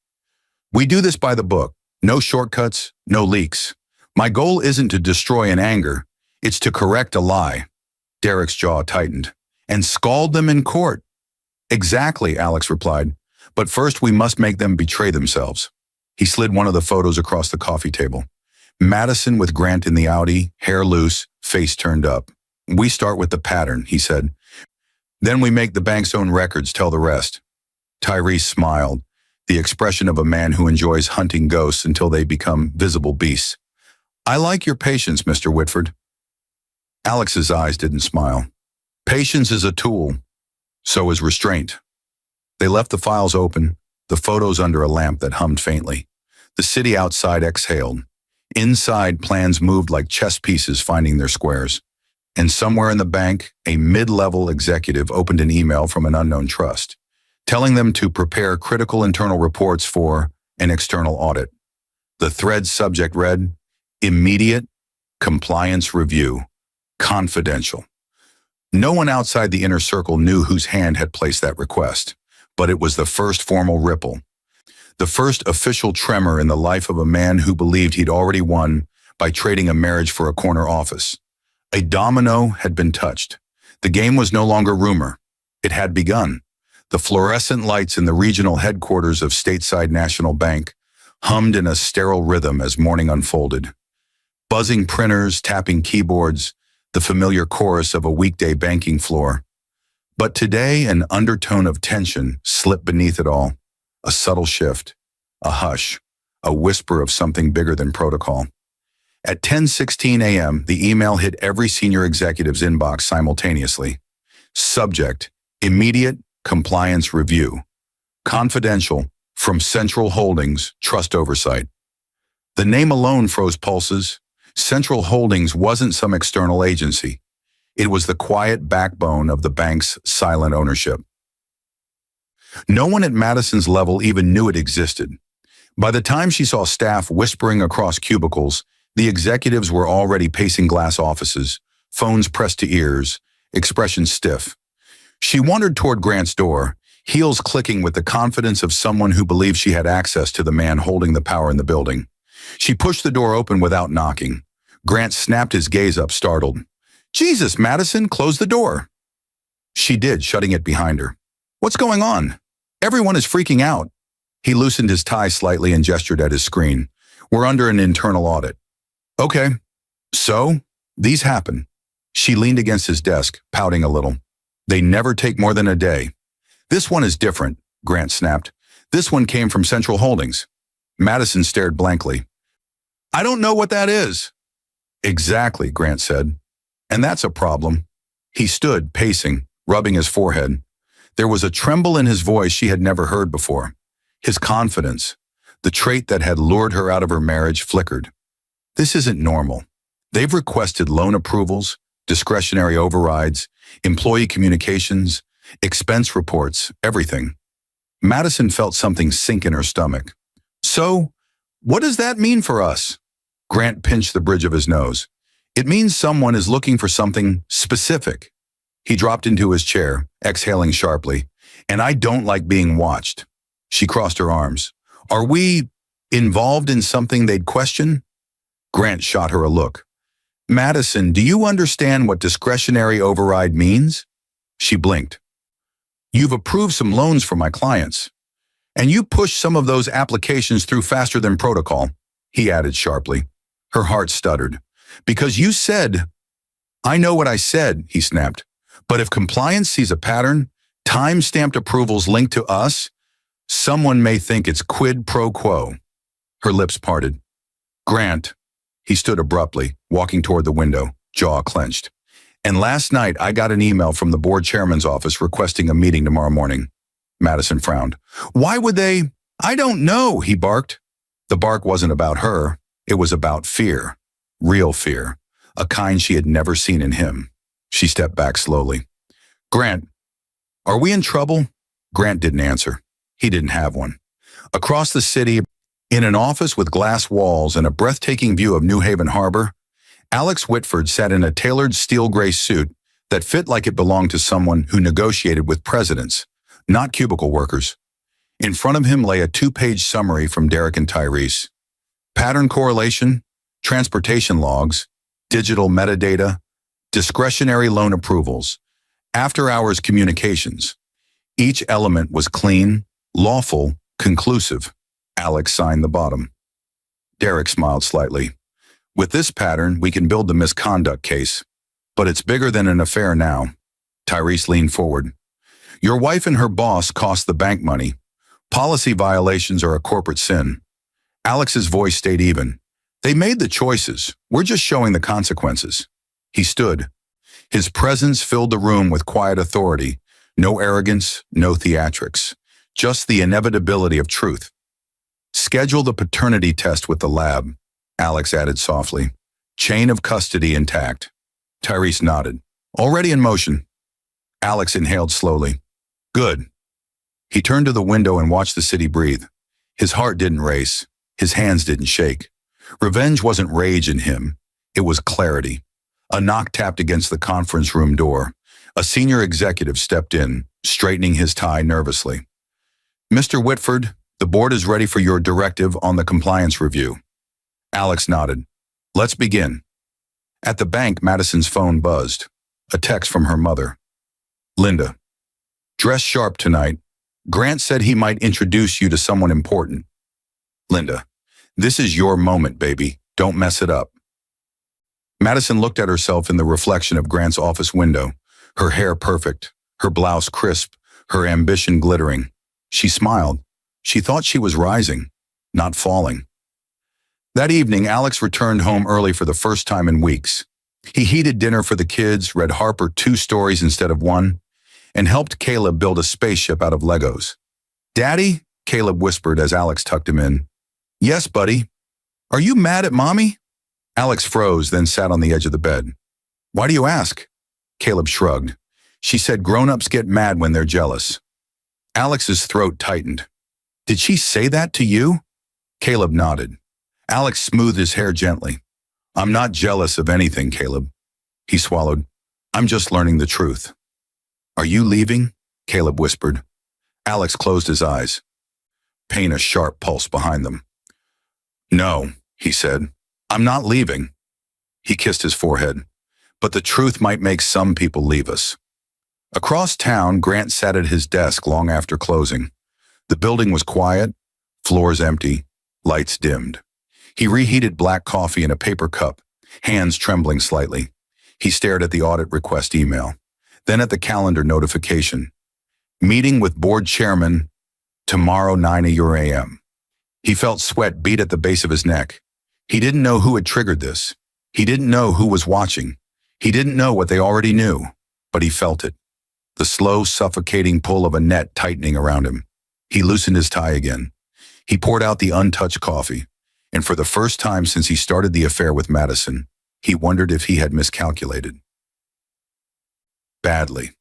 "We do this by the book. No shortcuts, no leaks. My goal isn't to destroy in anger. It's to correct a lie." Derek's jaw tightened. "And scald them in court." "Exactly," Alex replied. "But first we must make them betray themselves." He slid one of the photos across the coffee table. Madison with Grant in the Audi, hair loose, face turned up. "We start with the pattern," he said. "Then we make the bank's own records tell the rest." Tyrese smiled, the expression of a man who enjoys hunting ghosts until they become visible beasts. "I like your patience, Mr. Whitford." Alex's eyes didn't smile. "Patience is a tool. So is restraint." They left the files open, the photos under a lamp that hummed faintly. The city outside exhaled. Inside, plans moved like chess pieces finding their squares. And somewhere in the bank, a mid-level executive opened an email from an unknown trust, telling them to prepare critical internal reports for an external audit. The thread's subject read, "Immediate compliance review, confidential." No one outside the inner circle knew whose hand had placed that request, but it was the first formal ripple. The first official tremor in the life of a man who believed he'd already won by trading a marriage for a corner office. A domino had been touched. The game was no longer rumor. It had begun. The fluorescent lights in the regional headquarters of Stateside National Bank hummed in a sterile rhythm as morning unfolded. Buzzing printers, tapping keyboards, the familiar chorus of a weekday banking floor. But today, an undertone of tension slipped beneath it all. A subtle shift, a hush, a whisper of something bigger than protocol. At 10:16 a.m., the email hit every senior executive's inbox simultaneously. Subject, immediate compliance review. Confidential, from Central Holdings, Trust Oversight. The name alone froze pulses. Central Holdings wasn't some external agency. It was the quiet backbone of the bank's silent ownership. No one at Madison's level even knew it existed. By the time she saw staff whispering across cubicles, the executives were already pacing glass offices, phones pressed to ears, expressions stiff. She wandered toward Grant's door, heels clicking with the confidence of someone who believed she had access to the man holding the power in the building. She pushed the door open without knocking. Grant snapped his gaze up, startled. "Jesus, Madison, close the door." She did, shutting it behind her. "What's going on? Everyone is freaking out." He loosened his tie slightly and gestured at his screen. "We're under an internal audit." "Okay. So, these happen." She leaned against his desk, pouting a little. "They never take more than a day." "This one is different," Grant snapped. "This one came from Central Holdings." Madison stared blankly. "I don't know what that is." "Exactly," Grant said. "And that's a problem." He stood, pacing, rubbing his forehead. There was a tremble in his voice she had never heard before. His confidence. The trait that had lured her out of her marriage flickered. This isn't normal. They've requested loan approvals, discretionary overrides, employee communications, expense reports, everything. Madison felt something sink in her stomach. So, what does that mean for us? Grant pinched the bridge of his nose. It means someone is looking for something specific. He dropped into his chair, exhaling sharply. And I don't like being watched. She crossed her arms. Are we involved in something they'd question? Grant shot her a look. Madison, do you understand what discretionary override means? She blinked. You've approved some loans for my clients. And you pushed some of those applications through faster than protocol, he added sharply. Her heart stuttered. Because you said, I know what I said, he snapped. But if compliance sees a pattern, time-stamped approvals linked to us, someone may think it's quid pro quo. Her lips parted. Grant, he stood abruptly, walking toward the window, jaw clenched. And last night I got an email from the board chairman's office requesting a meeting tomorrow morning. Madison frowned. Why would they? I don't know, he barked. The bark wasn't about her. It was about fear. Real fear. A kind she had never seen in him. She stepped back slowly. Grant, are we in trouble? Grant didn't answer. He didn't have one. Across the city, in an office with glass walls and a breathtaking view of New Haven Harbor, Alex Whitford sat in a tailored steel gray suit that fit like it belonged to someone who negotiated with presidents, not cubicle workers. In front of him lay a 2-page summary from Derek and Tyrese. Pattern correlation, transportation logs, digital metadata, discretionary loan approvals, after-hours communications. Each element was clean, lawful, conclusive. Alex signed the bottom. Derek smiled slightly. With this pattern, we can build the misconduct case. But it's bigger than an affair now. Tyrese leaned forward. Your wife and her boss cost the bank money. Policy violations are a corporate sin. Alex's voice stayed even. They made the choices. We're just showing the consequences. He stood. His presence filled the room with quiet authority. No arrogance, no theatrics. Just the inevitability of truth. Schedule the paternity test with the lab, Alex added softly. Chain of custody intact. Tyrese nodded. Already in motion. Alex inhaled slowly. Good. He turned to the window and watched the city breathe. His heart didn't race. His hands didn't shake. Revenge wasn't rage in him. It was clarity. A knock tapped against the conference room door. A senior executive stepped in, straightening his tie nervously. Mr. Whitford, the board is ready for your directive on the compliance review. Alex nodded. Let's begin. At the bank, Madison's phone buzzed. A text from her mother. Linda, dress sharp tonight. Grant said he might introduce you to someone important. Linda, this is your moment, baby. Don't mess it up. Madison looked at herself in the reflection of Grant's office window, her hair perfect, her blouse crisp, her ambition glittering. She smiled. She thought she was rising, not falling. That evening, Alex returned home early for the first time in weeks. He heated dinner for the kids, read Harper 2 stories instead of 1, and helped Caleb build a spaceship out of Legos. Daddy, Caleb whispered as Alex tucked him in. Yes, buddy. Are you mad at Mommy? Alex froze, then sat on the edge of the bed. Why do you ask? Caleb shrugged. She said grown-ups get mad when they're jealous. Alex's throat tightened. Did she say that to you? Caleb nodded. Alex smoothed his hair gently. I'm not jealous of anything, Caleb. He swallowed. I'm just learning the truth. Are you leaving? Caleb whispered. Alex closed his eyes. Pain a sharp pulse behind them. No, he said. I'm not leaving. He kissed his forehead. But the truth might make some people leave us. Across town, Grant sat at his desk long after closing. The building was quiet, floors empty, lights dimmed. He reheated black coffee in a paper cup, hands trembling slightly. He stared at the audit request email, then at the calendar notification. Meeting with board chairman, tomorrow 9 a.m. He felt sweat beat at the base of his neck. He didn't know who had triggered this. He didn't know who was watching. He didn't know what they already knew, but he felt it. The slow, suffocating pull of a net tightening around him. He loosened his tie again. He poured out the untouched coffee, and for the first time since he started the affair with Madison, he wondered if he had miscalculated. Badly.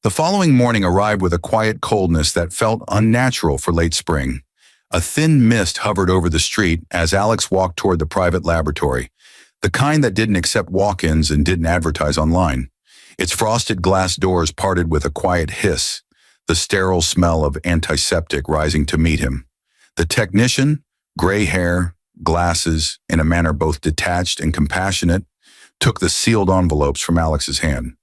The following morning arrived with a quiet coldness that felt unnatural for late spring. A thin mist hovered over the street as Alex walked toward the private laboratory, the kind that didn't accept walk-ins and didn't advertise online. Its frosted glass doors parted with a quiet hiss, the sterile smell of antiseptic rising to meet him. The technician, gray hair, glasses, in a manner both detached and compassionate, took the sealed envelopes from Alex's hand.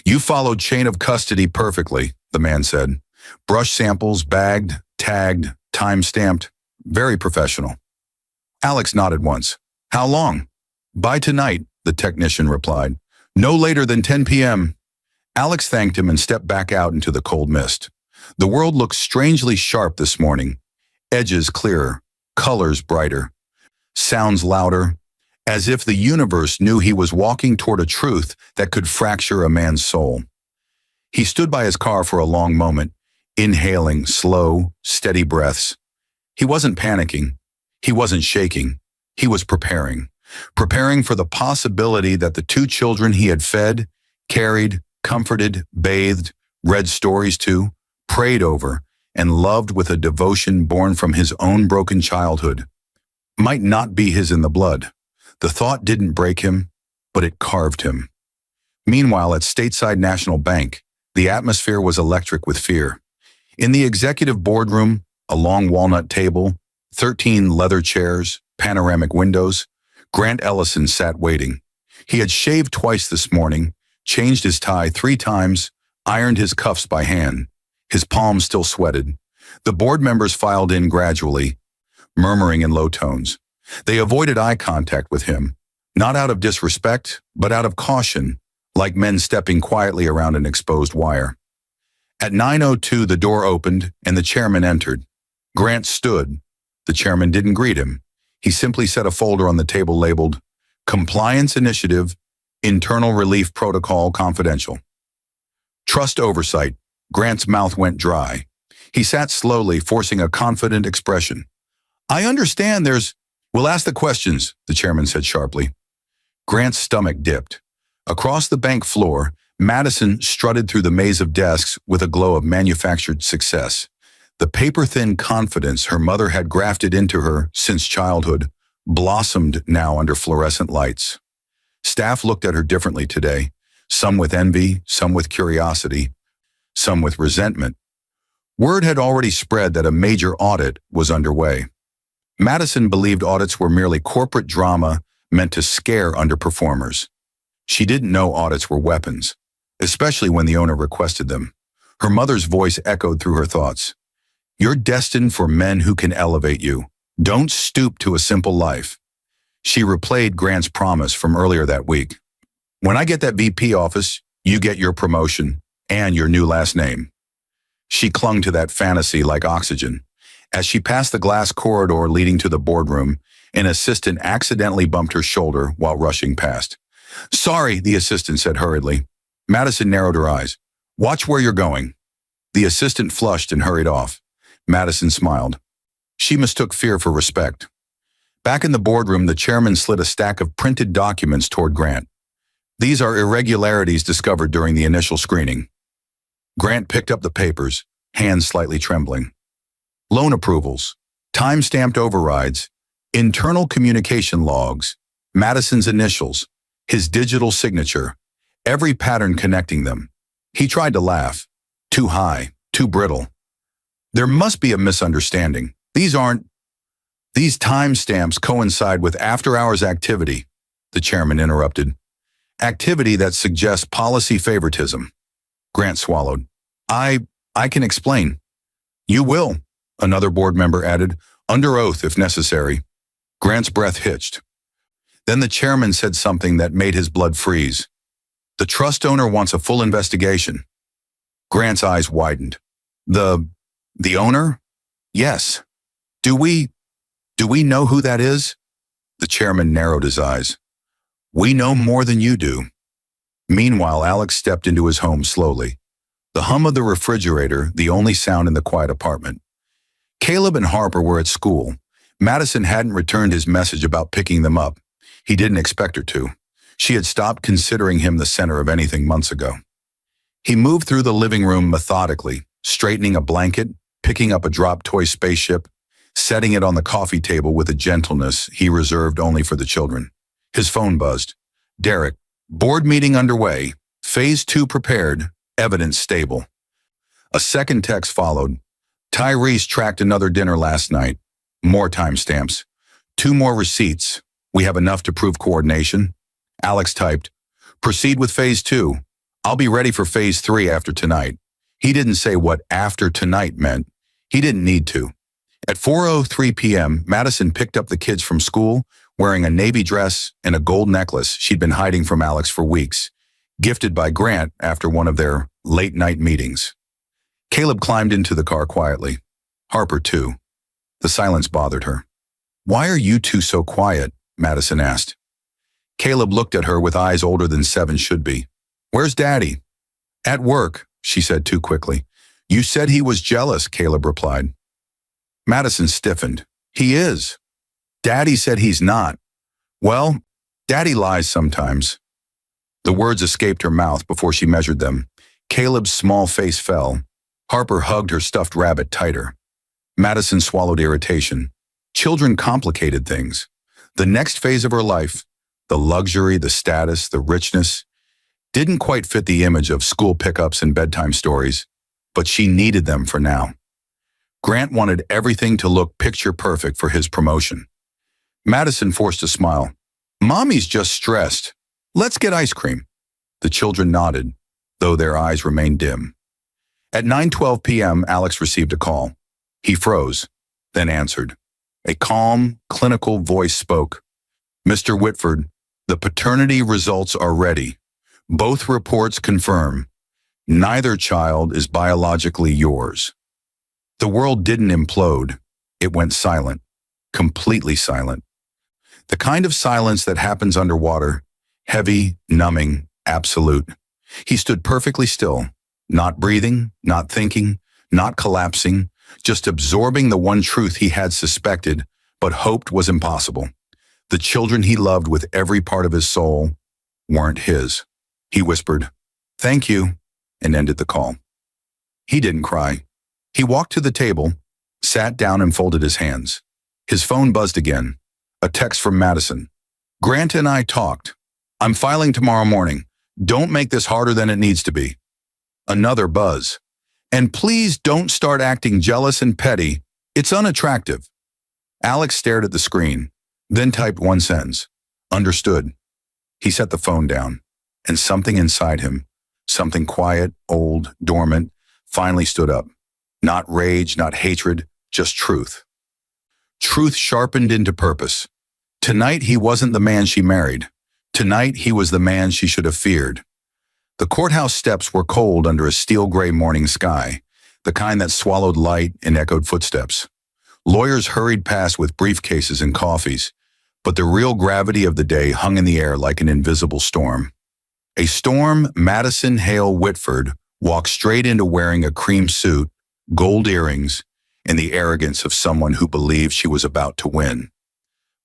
"You followed chain of custody perfectly," the man said. "Brush samples, bagged, tagged, time-stamped. Very professional." Alex nodded once. "How long?" "By tonight," the technician replied. "No later than 10 p.m. Alex thanked him and stepped back out into the cold mist. The world looked strangely sharp this morning. Edges clearer, colors brighter, sounds louder, as if the universe knew he was walking toward a truth that could fracture a man's soul. He stood by his car for a long moment, inhaling slow, steady breaths. He wasn't panicking. He wasn't shaking. He was preparing for the possibility that the two children he had fed, carried, comforted, bathed, read stories to, prayed over, and loved with a devotion born from his own broken childhood might not be his in the blood. The thought didn't break him, but it carved him. Meanwhile, at Stateside National Bank, the atmosphere was electric with fear. In the executive boardroom, a long walnut table, 13 leather chairs, panoramic windows, Grant Ellison sat waiting. He had shaved twice this morning, changed his tie 3 times, ironed his cuffs by hand. His palms still sweated. The board members filed in gradually, murmuring in low tones. They avoided eye contact with him, not out of disrespect, but out of caution, like men stepping quietly around an exposed wire. At 9:02, the door opened and the chairman entered. Grant stood. The chairman didn't greet him. He simply set a folder on the table labeled Compliance Initiative, Internal Relief Protocol Confidential. Trust Oversight. Grant's mouth went dry. He sat slowly, forcing a confident expression. "I understand We'll ask the questions," the chairman said sharply. Grant's stomach dipped. Across the bank floor, Madison strutted through the maze of desks with a glow of manufactured success. The paper-thin confidence her mother had grafted into her since childhood blossomed now under fluorescent lights. Staff looked at her differently today, some with envy, some with curiosity, some with resentment. Word had already spread that a major audit was underway. Madison believed audits were merely corporate drama meant to scare underperformers. She didn't know audits were weapons, especially when the owner requested them. Her mother's voice echoed through her thoughts. "You're destined for men who can elevate you. Don't stoop to a simple life." She replayed Grant's promise from earlier that week. "When I get that VP office, you get your promotion and your new last name." She clung to that fantasy like oxygen. As she passed the glass corridor leading to the boardroom, an assistant accidentally bumped her shoulder while rushing past. "Sorry," the assistant said hurriedly. Madison narrowed her eyes. "Watch where you're going." The assistant flushed and hurried off. Madison smiled. She mistook fear for respect. Back in the boardroom, the chairman slid a stack of printed documents toward Grant. "These are irregularities discovered during the initial screening." Grant picked up the papers, hands slightly trembling. Loan approvals, time-stamped overrides, internal communication logs, Madison's initials, his digital signature, every pattern connecting them. He tried to laugh. Too high, too brittle. "There must be a misunderstanding. These timestamps coincide with after-hours activity," the chairman interrupted. "Activity that suggests policy favoritism." Grant swallowed. I can explain." "You will," another board member added, "under oath if necessary." Grant's breath hitched. Then the chairman said something that made his blood freeze. "The trust owner wants a full investigation." Grant's eyes widened. The owner? Yes. Do we know who that is?" The chairman narrowed his eyes. "We know more than you do." Meanwhile, Alex stepped into his home slowly. The hum of the refrigerator, the only sound in the quiet apartment. Caleb and Harper were at school. Madison hadn't returned his message about picking them up. He didn't expect her to. She had stopped considering him the center of anything months ago. He moved through the living room methodically, straightening a blanket, picking up a dropped toy spaceship, setting it on the coffee table with a gentleness he reserved only for the children. His phone buzzed. Derek, board meeting underway, phase 2 prepared, evidence stable. A second text followed. Tyrese tracked another dinner last night. More timestamps. 2 more receipts. We have enough to prove coordination. Alex typed, proceed with phase 2. I'll be ready for phase 3 after tonight. He didn't say what after tonight meant. He didn't need to. At 4:03 p.m., Madison picked up the kids from school, wearing a navy dress and a gold necklace she'd been hiding from Alex for weeks, gifted by Grant after one of their late-night meetings. Caleb climbed into the car quietly. Harper, too. The silence bothered her. Why are you two so quiet? Madison asked. Caleb looked at her with eyes older than 7 should be. Where's Daddy? At work, she said too quickly. You said he was jealous, Caleb replied. Madison stiffened. He is. Daddy said he's not. Well, Daddy lies sometimes. The words escaped her mouth before she measured them. Caleb's small face fell. Harper hugged her stuffed rabbit tighter. Madison swallowed irritation. Children complicated things. The next phase of her life, the luxury, the status, the richness, didn't quite fit the image of school pickups and bedtime stories, but she needed them for now. Grant wanted everything to look picture perfect for his promotion. Madison forced a smile. Mommy's just stressed. Let's get ice cream. The children nodded, though their eyes remained dim. At 9:12 p.m., Alex received a call. He froze, then answered. A calm, clinical voice spoke. Mr. Whitford, the paternity results are ready. Both reports confirm. Neither child is biologically yours. The world didn't implode. It went silent, completely silent. The kind of silence that happens underwater, heavy, numbing, absolute. He stood perfectly still, not breathing, not thinking, not collapsing, just absorbing the one truth he had suspected but hoped was impossible. The children he loved with every part of his soul weren't his. He whispered, "Thank you," and ended the call. He didn't cry. He walked to the table, sat down and folded his hands. His phone buzzed again. A text from Madison. Grant and I talked. I'm filing tomorrow morning. Don't make this harder than it needs to be. Another buzz. And please don't start acting jealous and petty. It's unattractive. Alex stared at the screen, then typed one sentence. Understood. He set the phone down, and something inside him, something quiet, old, dormant, finally stood up. Not rage, not hatred, just truth. Truth sharpened into purpose. Tonight he wasn't the man she married. Tonight he was the man she should have feared. The courthouse steps were cold under a steel-gray morning sky, the kind that swallowed light and echoed footsteps. Lawyers hurried past with briefcases and coffees, but the real gravity of the day hung in the air like an invisible storm. A storm Madison Hale Whitford walked straight into wearing a cream suit, gold earrings, and the arrogance of someone who believed she was about to win.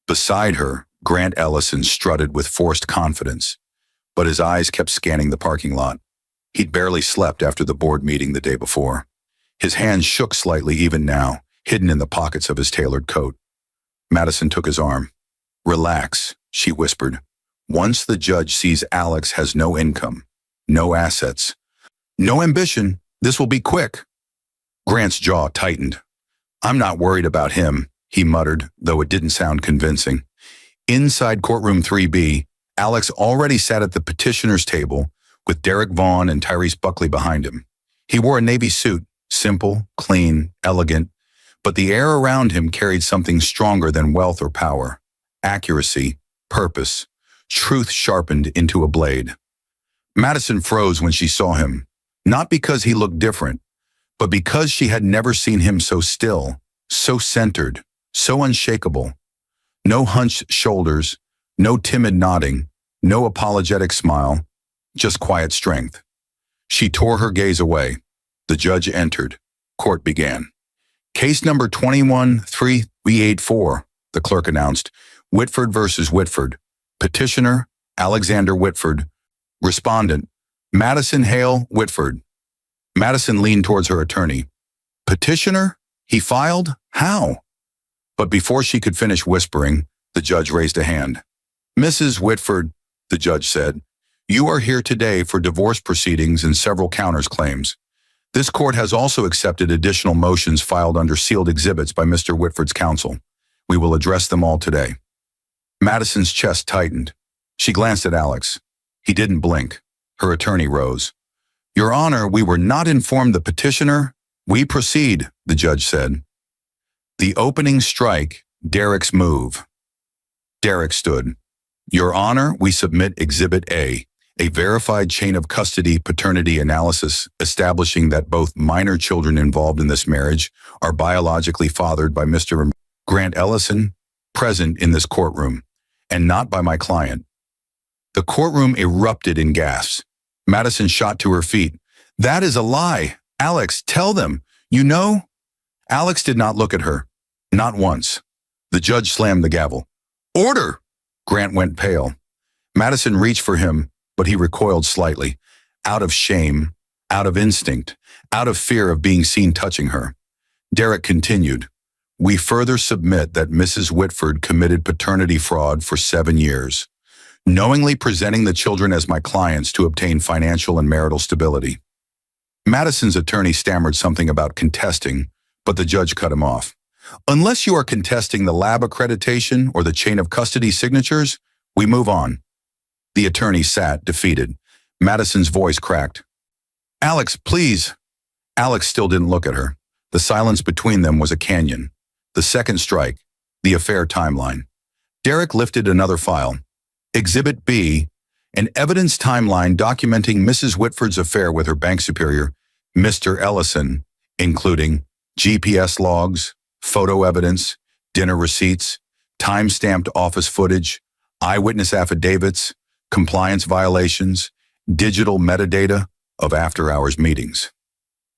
Beside her, Grant Ellison strutted with forced confidence, but his eyes kept scanning the parking lot. He'd barely slept after the board meeting the day before. His hands shook slightly even now, hidden in the pockets of his tailored coat. Madison took his arm. Relax, she whispered. Once the judge sees Alex has no income, no assets, no ambition, this will be quick. Grant's jaw tightened. I'm not worried about him, he muttered, though it didn't sound convincing. Inside courtroom 3B, Alex already sat at the petitioner's table with Derek Vaughn and Tyrese Buckley behind him. He wore a navy suit, simple, clean, elegant, but the air around him carried something stronger than wealth or power. Accuracy, purpose, truth sharpened into a blade. Madison froze when she saw him, not because he looked different, but because she had never seen him so still, so centered, so unshakable. No hunched shoulders, no timid nodding, no apologetic smile, just quiet strength. She tore her gaze away. The judge entered. Court began. Case number 21-3384, the clerk announced. Whitford versus Whitford. Petitioner, Alexander Whitford. Respondent, Madison Hale Whitford. Madison leaned towards her attorney. Petitioner? He filed? How? But before she could finish whispering, the judge raised a hand. Mrs. Whitford, the judge said, you are here today for divorce proceedings and several counters claims. This court has also accepted additional motions filed under sealed exhibits by Mr. Whitford's counsel. We will address them all today. Madison's chest tightened. She glanced at Alex. He didn't blink. Her attorney rose. Your Honor, we were not informed the petitioner. We proceed, the judge said. The opening strike, Derek's move. Derek stood. Your Honor, we submit Exhibit A verified chain of custody paternity analysis establishing that both minor children involved in this marriage are biologically fathered by Mr. Grant Ellison, present in this courtroom, and not by my client. The courtroom erupted in gasps. Madison shot to her feet. That is a lie. Alex, tell them. You know? Alex did not look at her. Not once. The judge slammed the gavel. Order! Grant went pale. Madison reached for him, but he recoiled slightly, out of shame, out of instinct, out of fear of being seen touching her. Derek continued. We further submit that Mrs. Whitford committed paternity fraud for 7 years, knowingly presenting the children as my clients to obtain financial and marital stability. Madison's attorney stammered something about contesting, but the judge cut him off. Unless you are contesting the lab accreditation or the chain of custody signatures, we move on. The attorney sat, defeated. Madison's voice cracked. Alex, please. Alex still didn't look at her. The silence between them was a canyon. The second strike, the affair timeline. Derek lifted another file. Exhibit B, an evidence timeline documenting Mrs. Whitford's affair with her bank superior, Mr. Ellison, including GPS logs, photo evidence, dinner receipts, time-stamped office footage, eyewitness affidavits, compliance violations, digital metadata of after-hours meetings.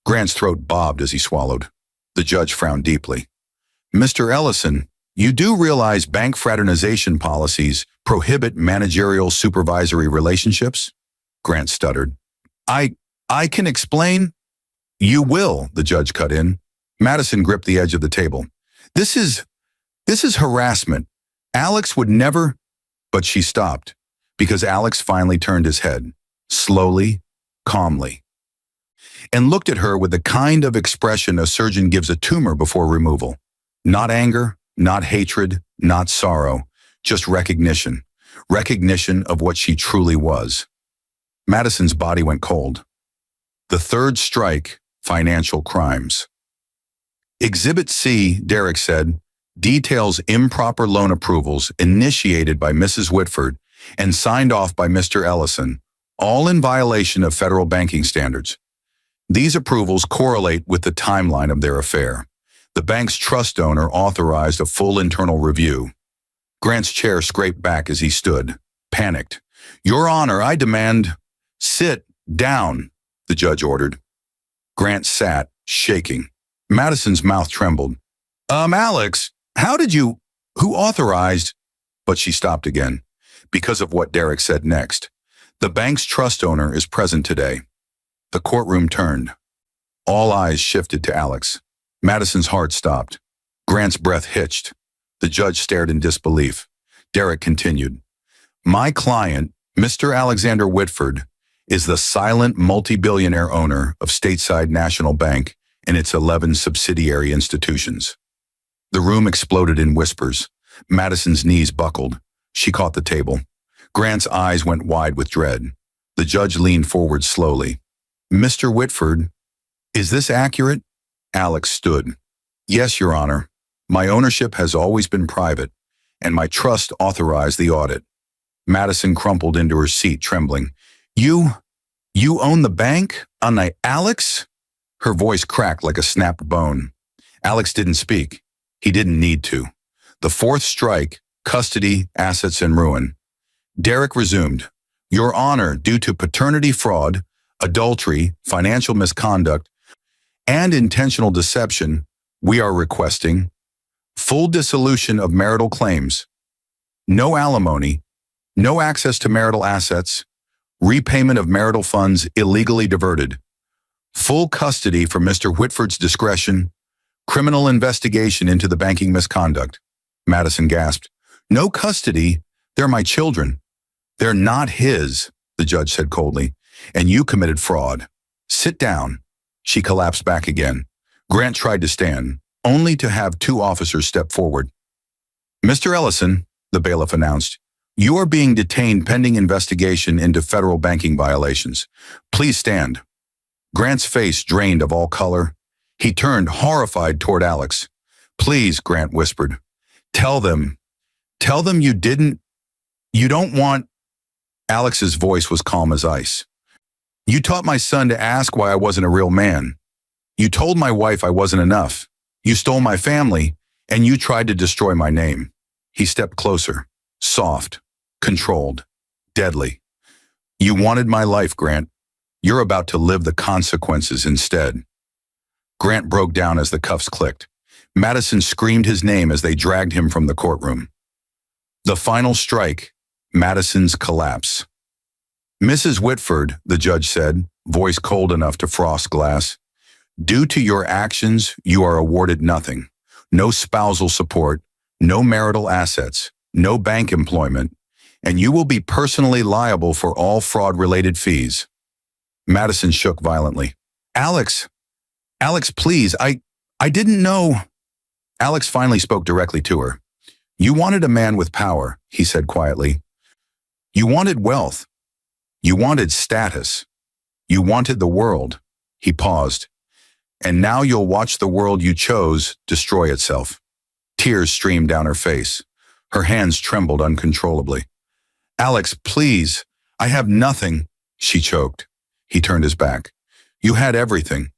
Grant's throat bobbed as he swallowed. The judge frowned deeply. Mr. Ellison, you do realize bank fraternization policies prohibit managerial supervisory relationships? Grant stuttered. I can explain. You will, the judge cut in. Madison gripped the edge of the table. This is harassment. Alex would never, but she stopped, because Alex finally turned his head, slowly, calmly, and looked at her with the kind of expression a surgeon gives a tumor before removal. Not anger, not hatred, not sorrow, just recognition. Recognition of what she truly was. Madison's body went cold. The third strike, financial crimes. Exhibit C, Derek said, details improper loan approvals initiated by Mrs. Whitford and signed off by Mr. Ellison, all in violation of federal banking standards. These approvals correlate with the timeline of their affair. The bank's trust owner authorized a full internal review. Grant's chair scraped back as he stood, panicked. Your Honor, I demand... Sit down, the judge ordered. Grant sat, shaking. Madison's mouth trembled. Alex, how did you... Who authorized... But she stopped again, because of what Derek said next. The bank's trust owner is present today. The courtroom turned. All eyes shifted to Alex. Madison's heart stopped. Grant's breath hitched. The judge stared in disbelief. Derek continued. My client, Mr. Alexander Whitford, is the silent multi-billionaire owner of Stateside National Bank and its 11 subsidiary institutions. The room exploded in whispers. Madison's knees buckled. She caught the table. Grant's eyes went wide with dread. The judge leaned forward slowly. Mr. Whitford, is this accurate? Alex stood. Yes, Your Honor. My ownership has always been private, and my trust authorized the audit. Madison crumpled into her seat, trembling. You own the bank? Alex? Her voice cracked like a snapped bone. Alex didn't speak. He didn't need to. The fourth strike, custody, assets, and ruin. Derek resumed. Your Honor, due to paternity fraud, adultery, financial misconduct, and intentional deception, We are requesting full dissolution of marital claims, no alimony, no access to marital assets, repayment of marital funds illegally diverted, full custody for Mr. Whitford's discretion, criminal investigation into the banking misconduct. Madison gasped. No custody? They're my children. They're not his, the judge said coldly, and you committed fraud. Sit down. She collapsed back again. Grant tried to stand, only to have two officers step forward. Mr. Ellison, the bailiff announced, you are being detained pending investigation into federal banking violations. Please stand. Grant's face drained of all color. He turned horrified toward Alex. Please, Grant whispered. Tell them you don't want. Alex's voice was calm as ice. You taught my son to ask why I wasn't a real man. You told my wife I wasn't enough. You stole my family, and you tried to destroy my name. He stepped closer, soft, controlled, deadly. You wanted my life, Grant. You're about to live the consequences instead. Grant broke down as the cuffs clicked. Madison screamed his name as they dragged him from the courtroom. The final strike, Madison's collapse. Mrs. Whitford, the judge said, voice cold enough to frost glass, due to your actions, you are awarded nothing. No spousal support, no marital assets, no bank employment, and you will be personally liable for all fraud-related fees. Madison shook violently. Alex, please, I didn't know. Alex finally spoke directly to her. You wanted a man with power, he said quietly. You wanted wealth. You wanted status. You wanted the world. He paused. And now you'll watch the world you chose destroy itself. Tears streamed down her face. Her hands trembled uncontrollably. Alex, please, I have nothing, she choked. He turned his back. You had everything.